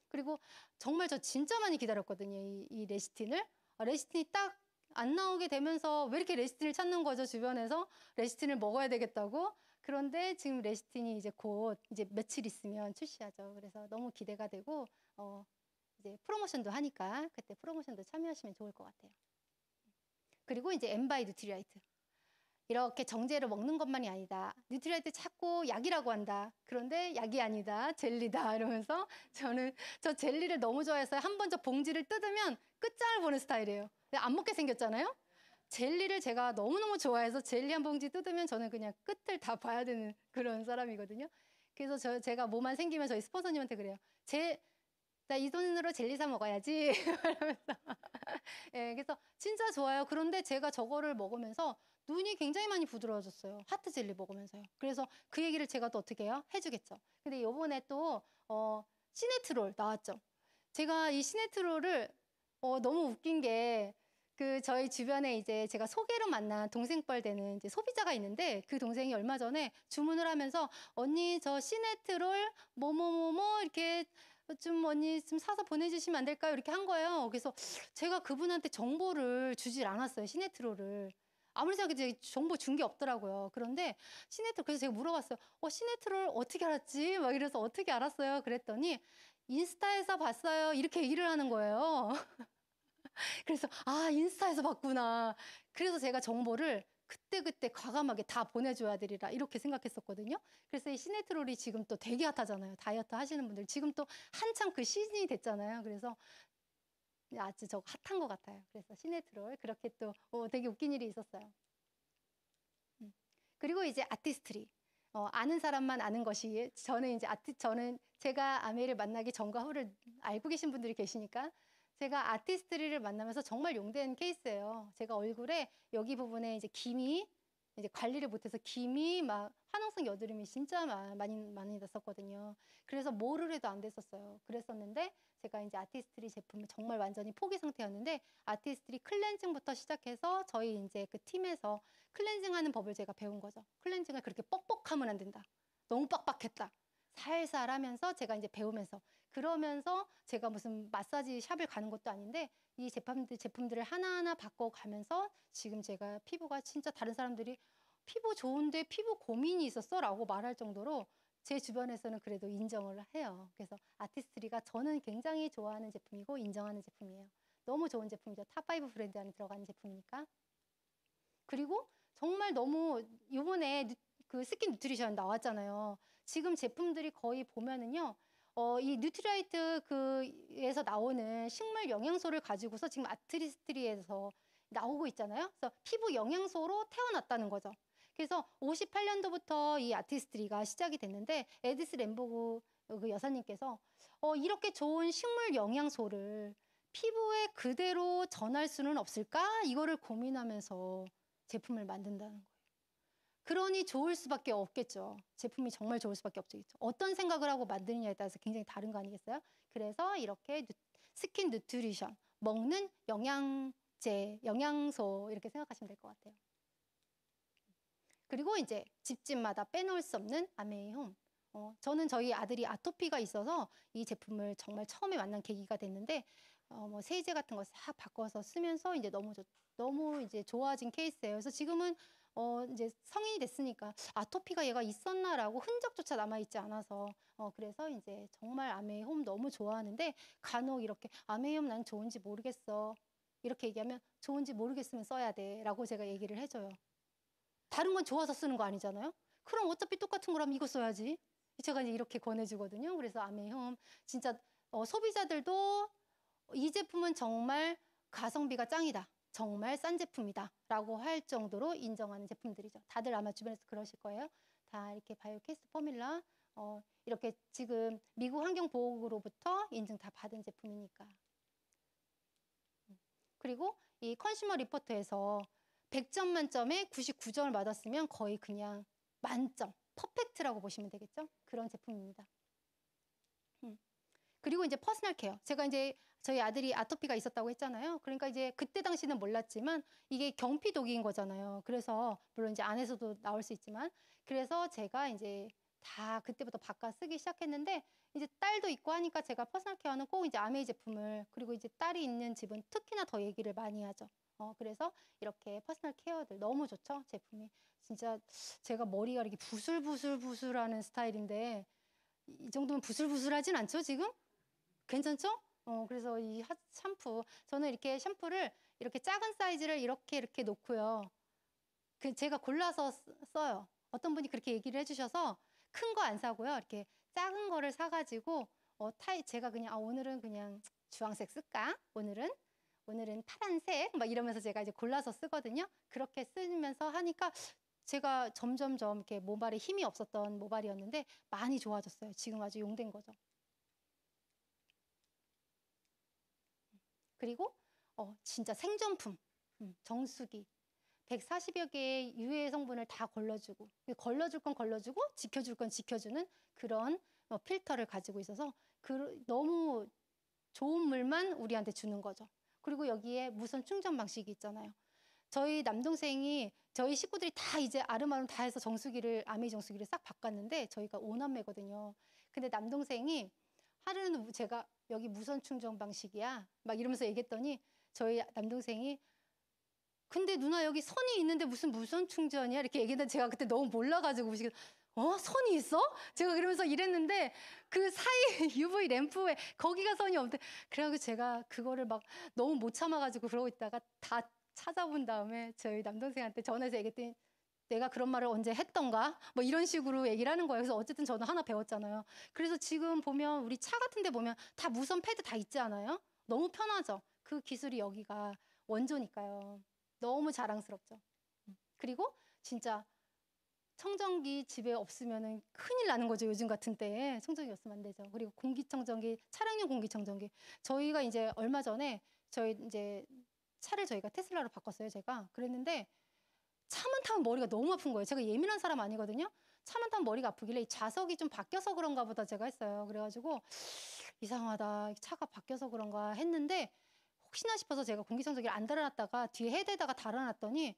그리고 정말 저 진짜 많이 기다렸거든요. 이 레시틴을. 레시틴이 딱 안 나오게 되면서 왜 이렇게 레시틴을 찾는 거죠, 주변에서? 레시틴을 먹어야 되겠다고. 그런데 지금 레시틴이 이제 곧 이제 며칠 있으면 출시하죠. 그래서 너무 기대가 되고 이제 프로모션도 하니까 그때 프로모션도 참여하시면 좋을 것 같아요. 그리고 이제 엠바이 뉴트리라이트. 이렇게 정제로 먹는 것만이 아니다. 뉴트리라이트 자꾸 약이라고 한다. 그런데 약이 아니다. 젤리다. 이러면서 저는 저 젤리를 너무 좋아해서 한 번 저 봉지를 뜯으면 끝장을 보는 스타일이에요. 안 먹게 생겼잖아요. 젤리를 제가 너무너무 좋아해서 젤리 한 봉지 뜯으면 저는 그냥 끝을 다 봐야 되는 그런 사람이거든요. 그래서 제가 뭐만 생기면 저희 스폰서님한테 그래요. 나 이 돈으로 젤리 사 먹어야지. 이러면서. 예, 그래서 진짜 좋아요. 그런데 제가 저거를 먹으면서 눈이 굉장히 많이 부드러워졌어요. 하트 젤리 먹으면서요. 그래서 그 얘기를 제가 또 어떻게 해요? 해주겠죠. 근데 요번에 또 시네트롤 나왔죠. 제가 이 시네트롤을 너무 웃긴 게 저희 주변에 이제 제가 소개로 만난 동생뻘 되는 이제 소비자가 있는데 그 동생이 얼마 전에 주문을 하면서 언니 저 시네트롤 뭐뭐뭐뭐 이렇게 좀 언니 좀 사서 보내주시면 안 될까요? 이렇게 한 거예요. 그래서 제가 그분한테 정보를 주질 않았어요. 시네트롤을. 아무리 생각해도 정보 준 게 없더라고요. 그런데 시네트롤 그래서 제가 물어봤어요. 시네트롤 어떻게 알았지? 막 이래서 어떻게 알았어요? 그랬더니 인스타에서 봤어요. 이렇게 얘기를 하는 거예요. 그래서 인스타에서 봤구나. 그래서 제가 정보를 그때그때 과감하게 다 보내줘야 되리라 이렇게 생각했었거든요. 그래서 이 시네트롤이 지금 또 되게 핫하잖아요. 다이어트 하시는 분들 지금 또 한참 그 시즌이 됐잖아요. 그래서 아주 저 핫한 것 같아요. 그래서 시네트롤 그렇게 또 되게 웃긴 일이 있었어요. 그리고 이제 아티스트리. 아는 사람만 아는 것이 저는 제가 아메이를 만나기 전과 후를 알고 계신 분들이 계시니까 제가 아티스트리를 만나면서 정말 용된 케이스예요. 제가 얼굴에 여기 부분에 이제 기미, 이제 관리를 못해서 기미, 막 화농성 여드름이 진짜 많이 났었거든요. 그래서 뭐를 해도 안 됐었어요. 그랬었는데 제가 이제 아티스트리 제품을 정말 완전히 포기 상태였는데 아티스트리 클렌징부터 시작해서 저희 이제 그 팀에서 클렌징하는 법을 제가 배운 거죠. 클렌징을 그렇게 뻑뻑하면 안 된다. 너무 빡빡했다. 살살 하면서 제가 이제 배우면서 그러면서 제가 무슨 마사지 샵을 가는 것도 아닌데 이 제품들을 하나하나 바꿔가면서 지금 제가 피부가 진짜 다른 사람들이 피부 좋은데 피부 고민이 있었어? 라고 말할 정도로 제 주변에서는 그래도 인정을 해요. 그래서 아티스트리가 저는 굉장히 좋아하는 제품이고 인정하는 제품이에요. 너무 좋은 제품이죠. 탑5 브랜드 안에 들어가는 제품이니까. 그리고 정말 너무 요번에 그 스킨 누트리션 나왔잖아요. 지금 제품들이 거의 보면은요. 이 뉴트라이트 그에서 나오는 식물 영양소를 가지고서 지금 아티스트리에서 나오고 있잖아요. 그래서 피부 영양소로 태어났다는 거죠. 그래서 58년도부터 이 아티스트리가 시작이 됐는데 에디스 램보그 그 여사님께서 이렇게 좋은 식물 영양소를 피부에 그대로 전할 수는 없을까? 이거를 고민하면서 제품을 만든다는 거예요. 그러니 좋을 수밖에 없겠죠. 제품이 정말 좋을 수밖에 없겠죠. 어떤 생각을 하고 만드느냐에 따라서 굉장히 다른 거 아니겠어요? 그래서 이렇게 스킨 누트리션, 먹는 영양제, 영양소 이렇게 생각하시면 될 것 같아요. 그리고 이제 집집마다 빼놓을 수 없는 아메이홈. 저는 저희 아들이 아토피가 있어서 이 제품을 정말 처음에 만난 계기가 됐는데 뭐 세제 같은 거 싹 바꿔서 쓰면서 이제 너무 이제 좋아진 케이스예요. 그래서 지금은 이제 성인이 됐으니까 아토피가 얘가 있었나라고 흔적조차 남아있지 않아서 그래서 이제 정말 아메이홈 너무 좋아하는데 간혹 이렇게 아메이홈 난 좋은지 모르겠어. 이렇게 얘기하면 좋은지 모르겠으면 써야 돼 라고 제가 얘기를 해줘요. 다른 건 좋아서 쓰는 거 아니잖아요. 그럼 어차피 똑같은 거라면 이거 써야지. 제가 이제 이렇게 권해주거든요. 그래서 아메홈 진짜 소비자들도 이 제품은 정말 가성비가 짱이다. 정말 싼 제품이다. 라고 할 정도로 인정하는 제품들이죠. 다들 아마 주변에서 그러실 거예요. 다 이렇게 바이오캐스트 포뮬라 이렇게 지금 미국 환경보호국으로부터 인증 다 받은 제품이니까. 그리고 이 컨슈머 리포트에서 100점 만점에 99점을 받았으면 거의 그냥 만점, 퍼펙트라고 보시면 되겠죠? 그런 제품입니다. 그리고 이제 퍼스널 케어. 제가 이제 저희 아들이 아토피가 있었다고 했잖아요. 그러니까 이제 그때 당시는 몰랐지만 이게 경피독인 거잖아요. 그래서 물론 이제 안에서도 나올 수 있지만 그래서 제가 이제 다 그때부터 바꿔 쓰기 시작했는데 이제 딸도 있고 하니까 제가 퍼스널 케어는 꼭 이제 아메이 제품을 그리고 이제 딸이 있는 집은 특히나 더 얘기를 많이 하죠. 그래서 이렇게 퍼스널 케어들 너무 좋죠, 제품이. 진짜 제가 머리가 이렇게 부슬부슬부슬하는 스타일인데 이 정도면 부슬부슬하진 않죠, 지금? 괜찮죠? 그래서 이 샴푸 저는 이렇게 샴푸를 이렇게 작은 사이즈를 이렇게 놓고요. 제가 골라서 써요. 어떤 분이 그렇게 얘기를 해주셔서 큰 거 안 사고요. 이렇게 작은 거를 사가지고 제가 그냥 오늘은 그냥 주황색 쓸까? 오늘은 파란색 막 이러면서 제가 이제 골라서 쓰거든요. 그렇게 쓰면서 하니까 제가 점점점 이렇게 모발에 힘이 없었던 모발이었는데 많이 좋아졌어요. 지금 아주 용된 거죠. 그리고 진짜 생존품, 정수기. 140여 개의 유해 성분을 다 걸러주고 걸러줄 건 걸러주고 지켜줄 건 지켜주는 그런 필터를 가지고 있어서 너무 좋은 물만 우리한테 주는 거죠. 그리고 여기에 무선 충전 방식이 있잖아요. 저희 남동생이 저희 식구들이 다 이제 아름아름 다 해서 아메이 정수기를 싹 바꿨는데 저희가 5남매거든요. 근데 남동생이 하루는 제가 여기 무선 충전 방식이야 막 이러면서 얘기했더니 저희 남동생이 근데 누나 여기 선이 있는데 무슨 무선 충전이야? 이렇게 얘기했는데 제가 그때 너무 몰라가지고 선이 있어? 제가 그러면서 이랬는데 그 사이 UV 램프에 거기가 선이 없대. 그래가지고 제가 그거를 막 너무 못 참아가지고 그러고 있다가 다 찾아본 다음에 저희 남동생한테 전화해서 얘기했더니 내가 그런 말을 언제 했던가? 뭐 이런 식으로 얘기를 하는 거예요. 그래서 어쨌든 저는 하나 배웠잖아요. 그래서 지금 보면 우리 차 같은 데 보면 다 무선 패드 다 있지 않아요? 너무 편하죠? 그 기술이 여기가 원조니까요. 너무 자랑스럽죠. 그리고 진짜 청정기 집에 없으면은 큰일 나는 거죠. 요즘 같은 때에 청정기 없으면 안 되죠. 그리고 공기청정기, 차량용 공기청정기. 저희가 이제 얼마 전에 저희 이제 차를 저희가 테슬라로 바꿨어요. 제가 그랬는데 차만 타면 머리가 너무 아픈 거예요. 제가 예민한 사람 아니거든요. 차만 타면 머리가 아프길래 이 좌석이 좀 바뀌어서 그런가 보다 제가 했어요. 그래가지고 이상하다. 차가 바뀌어서 그런가 했는데 혹시나 싶어서 제가 공기청정기를 안 달아놨다가 뒤에 헤드에다가 달아놨더니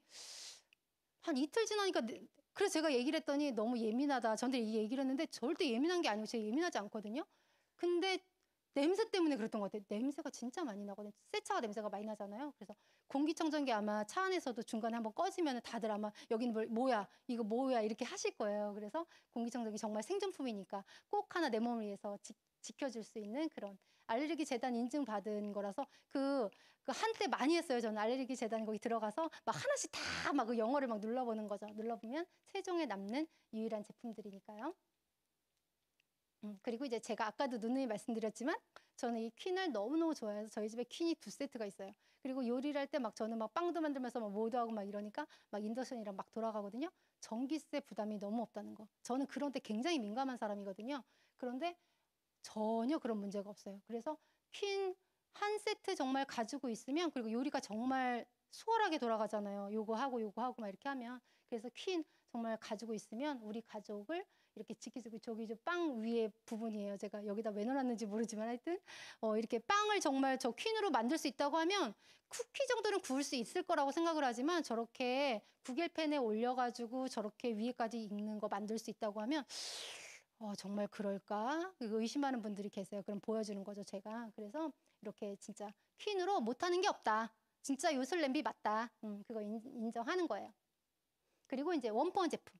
한 이틀 지나니까 그래서 제가 얘기를 했더니 너무 예민하다. 저한테 이 얘기를 했는데 절대 예민한 게 아니고 제가 예민하지 않거든요. 근데 냄새 때문에 그랬던 것 같아요. 냄새가 진짜 많이 나거든요. 새 차가 냄새가 많이 나잖아요. 그래서 공기청정기 아마 차 안에서도 중간에 한번 꺼지면 다들 아마 여기는 뭐야 이거 뭐야 이렇게 하실 거예요. 그래서 공기청정기 정말 생존품이니까 꼭 하나 내 몸을 위해서 지켜줄 수 있는 그런 알레르기 재단 인증받은 거라서 그 한때 많이 했어요. 저는 알레르기 재단 거기 들어가서 막 하나씩 다 막 그 영어를 막 눌러보는 거죠. 눌러보면 세종에 남는 유일한 제품들이니까요. 그리고 이제 제가 아까도 누누이 말씀드렸지만 저는 이 퀸을 너무너무 좋아해서 저희 집에 퀸이 2세트가 있어요. 그리고 요리를 할 때 막 저는 막 빵도 만들면서 막 뭐도 하고 막 이러니까 막 인덕션이랑 막 돌아가거든요. 전기세 부담이 너무 없다는 거. 저는 그런 데 굉장히 민감한 사람이거든요. 그런데 전혀 그런 문제가 없어요. 그래서 퀸 한 세트 정말 가지고 있으면 그리고 요리가 정말 수월하게 돌아가잖아요. 요거 하고 막 이렇게 하면. 그래서 퀸 정말 가지고 있으면 우리 가족을 이렇게 지키고 저기 저 빵 위에 부분이에요. 제가 여기다 왜 넣어놨는지 모르지만 하여튼 이렇게 빵을 정말 저 퀸으로 만들 수 있다고 하면 쿠키 정도는 구울 수 있을 거라고 생각을 하지만 저렇게 구겔팬에 올려가지고 저렇게 위에까지 익는 거 만들 수 있다고 하면 정말 그럴까? 의심하는 분들이 계세요. 그럼 보여주는 거죠, 제가. 그래서 이렇게 진짜 퀸으로 못하는 게 없다. 진짜 요술 냄비 맞다. 그거 인정하는 거예요. 그리고 이제 원본 제품.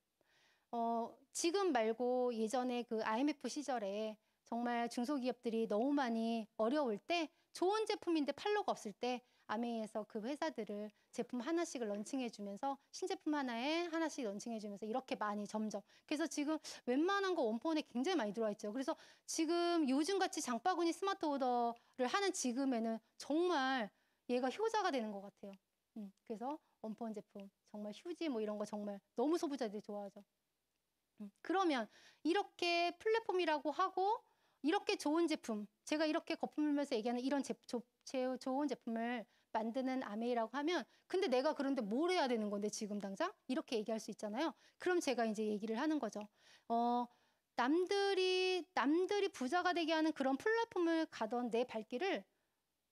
지금 말고 예전에 그 IMF 시절에 정말 중소기업들이 너무 많이 어려울 때 좋은 제품인데 팔로가 없을 때 아메이에서 그 회사들을 제품 하나씩을 런칭해주면서 신제품 하나씩 런칭해주면서 이렇게 많이 점점 그래서 지금 웬만한 거 원본에 굉장히 많이 들어와 있죠. 그래서 지금 요즘같이 장바구니 스마트 오더를 하는 지금에는 정말 얘가 효자가 되는 것 같아요. 그래서 원본 제품 정말 휴지 뭐 이런 거 정말 너무 소비자들이 좋아하죠. 그러면 이렇게 플랫폼이라고 하고 이렇게 좋은 제품, 제가 이렇게 거품 물면서 얘기하는 이런 좋은 제품을 만드는 아메이라고 하면 근데 내가 그런데 뭘 해야 되는 건데 지금 당장? 이렇게 얘기할 수 있잖아요. 그럼 제가 이제 얘기를 하는 거죠. 남들이 부자가 되게 하는 그런 플랫폼을 가던 내 발길을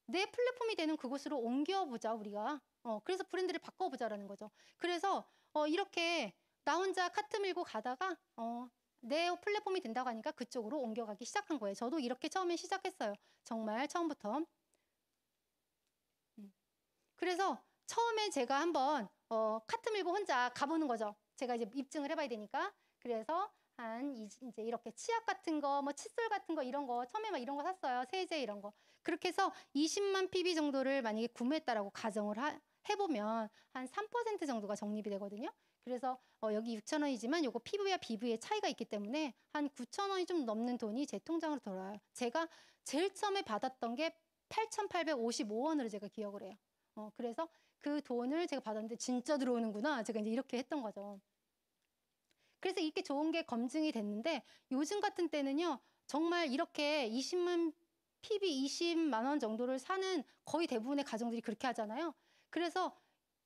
내 플랫폼이 되는 그곳으로 옮겨보자 우리가. 그래서 브랜드를 바꿔보자라는 거죠. 그래서 이렇게 나 혼자 카트 밀고 가다가 내 플랫폼이 된다고 하니까 그쪽으로 옮겨가기 시작한 거예요. 저도 이렇게 처음에 시작했어요. 정말 처음부터. 그래서 처음에 제가 한번 카트 밀고 혼자 가보는 거죠. 제가 이제 입증을 해봐야 되니까. 그래서 이제 이렇게 치약 같은 거, 뭐 칫솔 같은 거 이런 거 처음에 막 이런 거 샀어요. 세제 이런 거. 그렇게 해서 20만 PB 정도를 만약에 구매했다라고 가정을 해보면 한 3% 정도가 적립이 되거든요. 그래서 여기 6,000원이지만 요거 피부와 피부의 차이가 있기 때문에 한 9,000원이 좀 넘는 돈이 제 통장으로 돌아와요. 제가 제일 처음에 받았던 게 8,855원으로 제가 기억을 해요. 그래서 그 돈을 제가 받았는데 진짜 들어오는구나. 제가 이제 이렇게 했던 거죠. 그래서 이렇게 좋은 게 검증이 됐는데 요즘 같은 때는요. 정말 이렇게 20만 PB 20만 원 정도를 사는 거의 대부분의 가정들이 그렇게 하잖아요. 그래서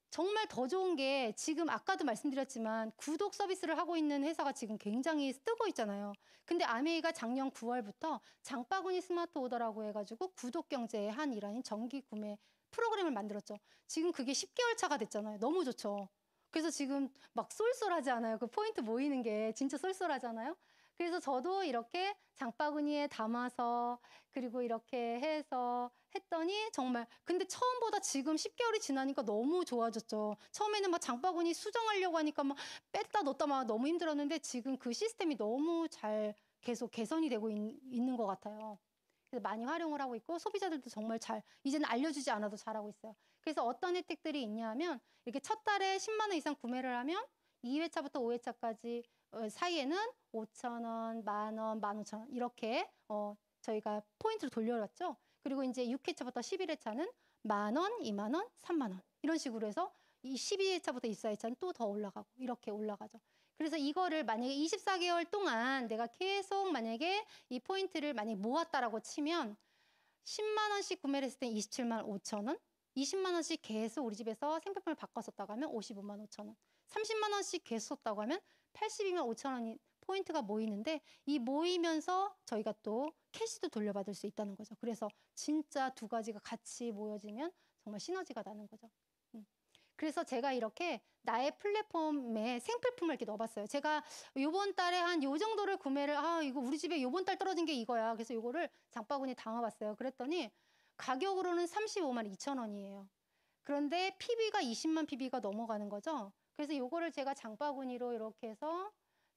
정말 더 좋은 게 지금 아까도 말씀드렸지만 구독 서비스를 하고 있는 회사가 지금 굉장히 뜨고 있잖아요. 근데 아메이가 작년 9월부터 장바구니 스마트 오더라고 해가지고 구독 경제의 한 일환인 정기 구매 프로그램을 만들었죠. 지금 그게 10개월 차가 됐잖아요. 너무 좋죠. 그래서 지금 막 쏠쏠하지 않아요? 그 포인트 모이는 게 진짜 쏠쏠하잖아요. 그래서 저도 이렇게 장바구니에 담아서 그리고 이렇게 해서 했더니 정말 근데 처음보다 지금 10개월이 지나니까 너무 좋아졌죠. 처음에는 막 장바구니 수정하려고 하니까 막 뺐다 넣었다 막 너무 힘들었는데 지금 그 시스템이 너무 잘 계속 개선이 되고 있는 것 같아요. 그래서 많이 활용을 하고 있고 소비자들도 정말 이제는 알려주지 않아도 잘하고 있어요. 그래서 어떤 혜택들이 있냐 하면 이렇게 첫 달에 10만 원 이상 구매를 하면 2회차부터 5회차까지 사이에는 5,000원, 10,000원, 15,000원 이렇게 저희가 포인트를 돌려놨죠. 그리고 이제 6회차부터 11회차는 10,000원, 20,000원, 30,000원 이런 식으로 해서 이 12회차부터 24회차는 또 더 올라가고 이렇게 올라가죠. 그래서 이거를 만약에 24개월 동안 내가 계속 만약에 이 포인트를 만약에 모았다라고 치면 10만 원씩 구매를 했을 때 27만 5천 원, 20만 원씩 계속 우리 집에서 생필품을 바꿔 썼다고 하면 55만 5천 원, 30만 원씩 계속 썼다고 하면 82만 5천 원이 포인트가 모이는데 이 모이면서 저희가 또 캐시도 돌려받을 수 있다는 거죠. 그래서 진짜 두 가지가 같이 모여지면 정말 시너지가 나는 거죠. 그래서 제가 이렇게 나의 플랫폼에 생필품을 이렇게 넣어봤어요. 제가 요번 달에 한 요 정도를 구매를, 이거 우리 집에 요번 달 떨어진 게 이거야. 그래서 요거를 장바구니에 담아봤어요. 그랬더니 가격으로는 35만 2천 원이에요. 그런데 PB가 20만 PB가 넘어가는 거죠. 그래서 요거를 제가 장바구니로 이렇게 해서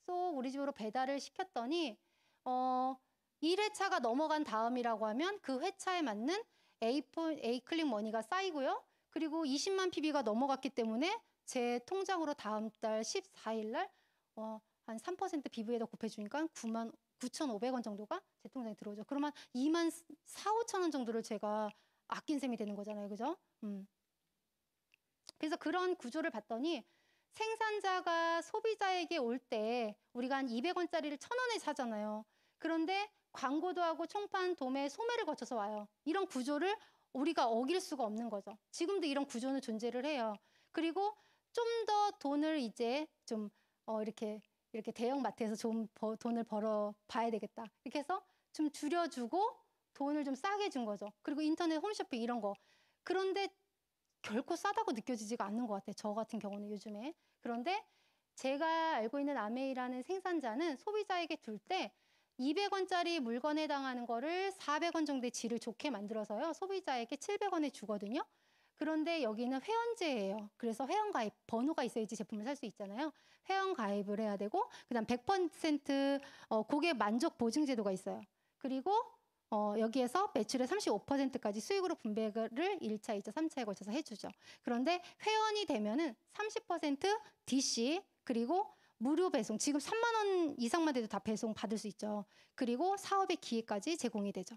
쏙 우리 집으로 배달을 시켰더니 1회차가 넘어간 다음이라고 하면 그 회차에 맞는 A클릭 머니가 쌓이고요. 그리고 20만 PB가 넘어갔기 때문에 제 통장으로 다음 달 14일 날 한 3% BV에다 곱해주니까 9,500원 정도가 제 통장에 들어오죠. 그러면 2만 4, 5천 원 정도를 제가 아낀 셈이 되는 거잖아요. 그죠? 그래서 그런 구조를 봤더니 생산자가 소비자에게 올 때 우리가 한 200원짜리를 1,000원에 사잖아요. 그런데 광고도 하고 총판, 도매, 소매를 거쳐서 와요. 이런 구조를 우리가 어길 수가 없는 거죠. 지금도 이런 구조는 존재를 해요. 그리고 좀 더 돈을 이제 좀 이렇게 대형 마트에서 좀 돈을 벌어 봐야 되겠다. 이렇게 해서 좀 줄여주고 돈을 좀 싸게 준 거죠. 그리고 인터넷 홈쇼핑 이런 거. 그런데 결코 싸다고 느껴지지가 않는 것 같아요. 저 같은 경우는 요즘에. 그런데 제가 알고 있는 아메이라는 생산자는 소비자에게 둘 때 200원짜리 물건에 해당하는 거를 400원 정도의 질을 좋게 만들어서요. 소비자에게 700원에 주거든요. 그런데 여기는 회원제예요. 그래서 회원가입 번호가 있어야지 제품을 살 수 있잖아요. 회원가입을 해야 되고 그다음 100% 고객 만족 보증 제도가 있어요. 그리고 여기에서 매출의 35%까지 수익으로 분배를 1차, 2차, 3차에 걸쳐서 해주죠. 그런데 회원이 되면은 30% DC 그리고 무료 배송, 지금 3만 원 이상만 돼도 다 배송 받을 수 있죠. 그리고 사업의 기회까지 제공이 되죠.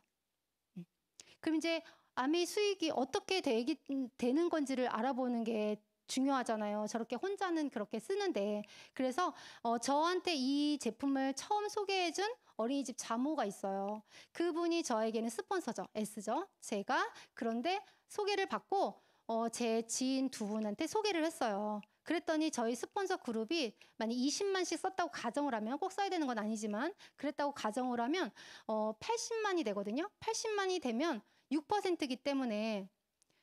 그럼 이제 아메이 수익이 어떻게 되는 건지를 알아보는 게 중요하잖아요. 저렇게 혼자는 그렇게 쓰는데. 그래서 저한테 이 제품을 처음 소개해준 어린이집 자모가 있어요. 그분이 저에게는 스폰서죠. S죠. 제가 그런데 소개를 받고 제 지인 두 분한테 소개를 했어요. 그랬더니 저희 스폰서 그룹이 만약 20만씩 썼다고 가정을 하면 꼭 써야 되는 건 아니지만 그랬다고 가정을 하면 80만이 되거든요. 80만이 되면 6%이기 때문에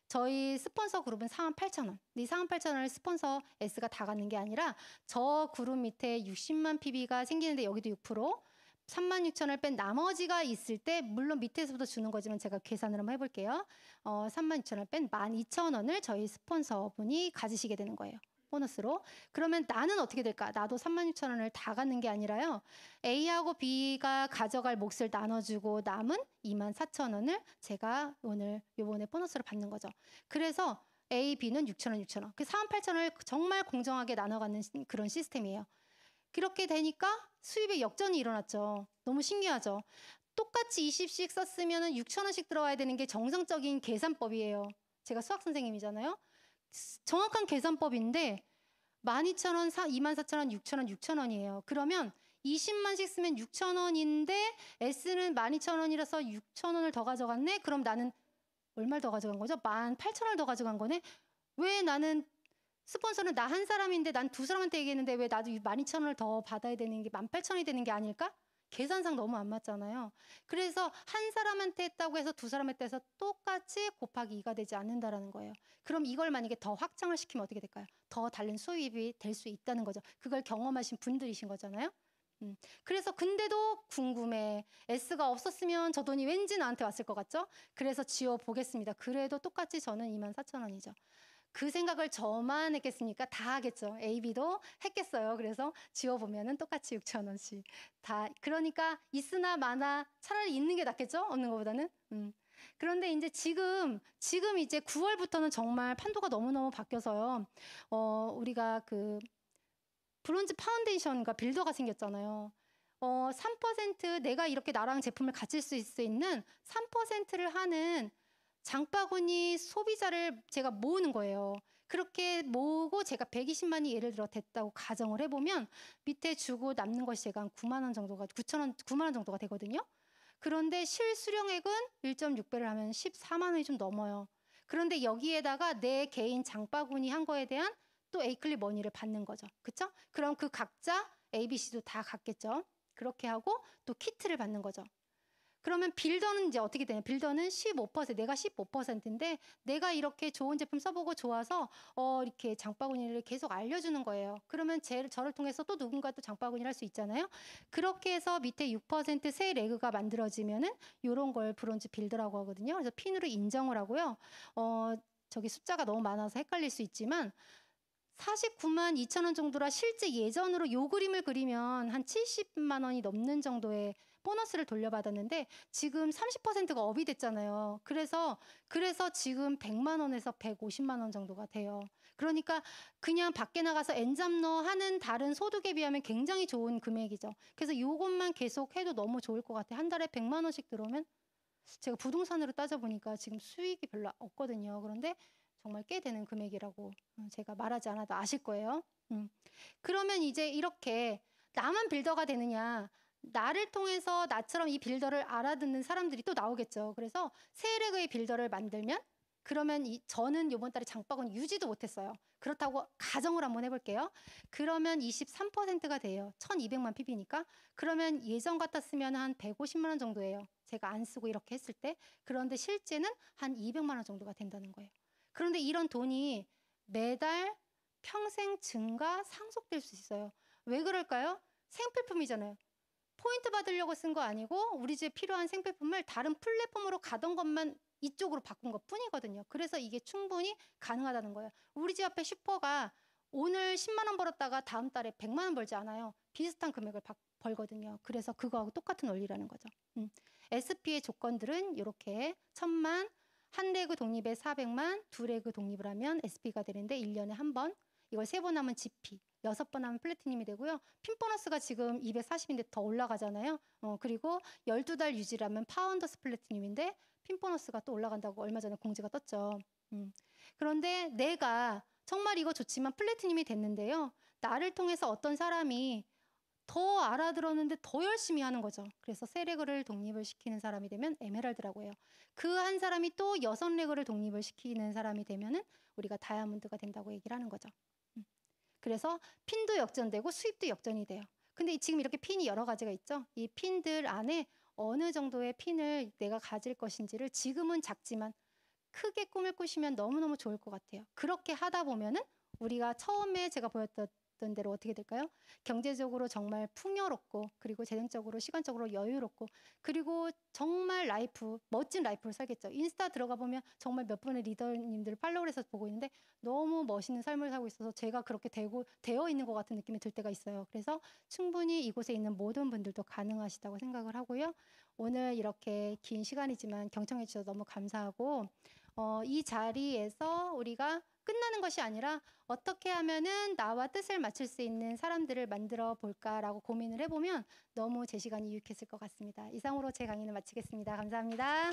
저희 스폰서 그룹은 4만 8천 원. 이 4만 8천 원을 스폰서 S가 다 갖는 게 아니라 저 그룹 밑에 60만 PB가 생기는데 여기도 6%, 3만 6천 원을 뺀 나머지가 있을 때 물론 밑에서부터 주는 거지만 제가 계산을 한번 해볼게요. 3만 6천 원을 뺀 12,000원을 저희 스폰서분이 가지시게 되는 거예요. 보너스로. 그러면 나는 어떻게 될까? 나도 3만 6천 원을 다 갖는 게 아니라요. A하고 B가 가져갈 몫을 나눠주고 남은 2만 4천 원을 제가 요번에 보너스로 받는 거죠. 그래서 A, B는 6천 원, 6천 원. 그 4만 8천 원을 정말 공정하게 나눠가는 그런 시스템이에요. 그렇게 되니까 수입의 역전이 일어났죠. 너무 신기하죠. 똑같이 20씩 썼으면 6천 원씩 들어와야 되는 게 정상적인 계산법이에요. 제가 수학 선생님이잖아요. 정확한 계산법인데 12,000원, 24,000원, 6,000원, 6,000원이에요. 그러면 20만씩 쓰면 6,000원인데 S는 12,000원이라서 6,000원을 더 가져갔네? 그럼 나는 얼마를 더 가져간 거죠? 18,000원을 더 가져간 거네? 왜 나는 스폰서는 나 한 사람인데 난 두 사람한테 얘기했는데 왜 나도 12,000원을 더 받아야 되는 게 18,000원이 되는 게 아닐까? 계산상 너무 안 맞잖아요. 그래서 한 사람한테 했다고 해서 두 사람한테 해서 똑같이 곱하기 2가 되지 않는다라는 거예요. 그럼 이걸 만약에 더 확장을 시키면 어떻게 될까요? 더 다른 수입이 될 수 있다는 거죠. 그걸 경험하신 분들이신 거잖아요. 그래서 근데도 궁금해. S가 없었으면 저 돈이 왠지 나한테 왔을 것 같죠? 그래서 지워보겠습니다. 그래도 똑같이 저는 24,000원이죠. 그 생각을 저만 했겠습니까? 다 하겠죠. A, B도 했겠어요. 그래서 지워보면은 똑같이 6,000원씩. 다. 그러니까 있으나 마나 차라리 있는 게 낫겠죠? 없는 것보다는. 그런데 이제 지금 이제 9월부터는 정말 판도가 너무너무 바뀌어서요. 우리가 그 브론즈 파운데이션과 빌더가 생겼잖아요. 3% 내가 이렇게 나랑 제품을 가질 수 있는 3%를 하는 장바구니 소비자를 제가 모으는 거예요. 그렇게 모으고 제가 120만이 예를 들어 됐다고 가정을 해보면 밑에 주고 남는 것이 제가 한 9만 원 정도가 9만 원 정도가 되거든요. 그런데 실수령액은 1.6배를 하면 14만 원이 좀 넘어요. 그런데 여기에다가 내 개인 장바구니 한 거에 대한 또 에이클립 머니를 받는 거죠. 그쵸? 그럼 그 각자 ABC도 다 갖겠죠. 그렇게 하고 또 키트를 받는 거죠. 그러면 빌더는 이제 어떻게 되냐? 빌더는 15%, 내가 15%인데 내가 이렇게 좋은 제품 써보고 좋아서 이렇게 장바구니를 계속 알려주는 거예요. 그러면 저를 통해서 또 누군가 또 장바구니를 할 수 있잖아요. 그렇게 해서 밑에 6%새 레그가 만들어지면은 이런 걸 브론즈 빌더라고 하거든요. 그래서 핀으로 인정을 하고요. 저기 숫자가 너무 많아서 헷갈릴 수 있지만 49만 2천 원 정도라 실제 예전으로 요 그림을 그리면 한 70만 원이 넘는 정도의 보너스를 돌려받았는데 지금 30%가 업이 됐잖아요. 그래서 지금 100만 원에서 150만 원 정도가 돼요. 그러니까 그냥 밖에 나가서 엔잡러 하는 다른 소득에 비하면 굉장히 좋은 금액이죠. 그래서 요것만 계속 해도 너무 좋을 것 같아요. 한 달에 100만 원씩 들어오면 제가 부동산으로 따져보니까 지금 수익이 별로 없거든요. 그런데 정말 꽤 되는 금액이라고 제가 말하지 않아도 아실 거예요. 그러면 이제 이렇게 나만 빌더가 되느냐? 나를 통해서 나처럼 이 빌더를 알아듣는 사람들이 또 나오겠죠. 그래서 세일액의 빌더를 만들면 그러면 저는 이번 달에 장바구니 유지도 못했어요. 그렇다고 가정을 한번 해볼게요. 그러면 23%가 돼요. 1200만 PB니까. 그러면 예전 같았으면 한 150만 원 정도예요. 제가 안 쓰고 이렇게 했을 때. 그런데 실제는 한 200만 원 정도가 된다는 거예요. 그런데 이런 돈이 매달 평생 증가, 상속될 수 있어요. 왜 그럴까요? 생필품이잖아요. 포인트 받으려고 쓴 거 아니고 우리 집에 필요한 생필품을 다른 플랫폼으로 가던 것만 이쪽으로 바꾼 것 뿐이거든요. 그래서 이게 충분히 가능하다는 거예요. 우리 집 앞에 슈퍼가 오늘 10만 원 벌었다가 다음 달에 100만 원 벌지 않아요. 비슷한 금액을 벌거든요. 그래서 그거하고 똑같은 원리라는 거죠. SP의 조건들은 이렇게 1000만, 한 레그 독립에 400만, 두 레그 독립을 하면 SP가 되는데 1년에 한 번, 이걸 3번 하면 GP, 6번 하면 플래티늄이 되고요. 핀 보너스가 지금 240인데 더 올라가잖아요. 그리고 12달 유지라면 파운더스 플래티늄인데 핀 보너스가 또 올라간다고 얼마 전에 공지가 떴죠. 그런데 내가 정말 이거 좋지만 플래티늄이 됐는데요. 나를 통해서 어떤 사람이 더 알아들었는데 더 열심히 하는 거죠. 그래서 세 레그를 독립을 시키는 사람이 되면 에메랄드라고 해요. 그 한 사람이 또 6레그를 독립을 시키는 사람이 되면은 우리가 다이아몬드가 된다고 얘기를 하는 거죠. 그래서 핀도 역전되고 수입도 역전이 돼요. 근데 지금 이렇게 핀이 여러 가지가 있죠. 이 핀들 안에 어느 정도의 핀을 내가 가질 것인지를 지금은 작지만 크게 꿈을 꾸시면 너무너무 좋을 것 같아요. 그렇게 하다 보면은 우리가 처음에 제가 보였던 대로 어떻게 될까요? 경제적으로 정말 풍요롭고 그리고 재정적으로 시간적으로 여유롭고 그리고 정말 멋진 라이프를 살겠죠. 인스타 들어가 보면 정말 몇 분의 리더님들 팔로우를 해서 보고 있는데 너무 멋있는 삶을 살고 있어서 제가 그렇게 되어 있는 것 같은 느낌이 들 때가 있어요. 그래서 충분히 이곳에 있는 모든 분들도 가능하시다고 생각을 하고요. 오늘 이렇게 긴 시간이지만 경청해 주셔서 너무 감사하고 이 자리에서 우리가 끝나는 것이 아니라 어떻게 하면은 나와 뜻을 맞출 수 있는 사람들을 만들어 볼까라고 고민을 해보면 너무 제 시간이 유익했을 것 같습니다. 이상으로 제 강의는 마치겠습니다. 감사합니다.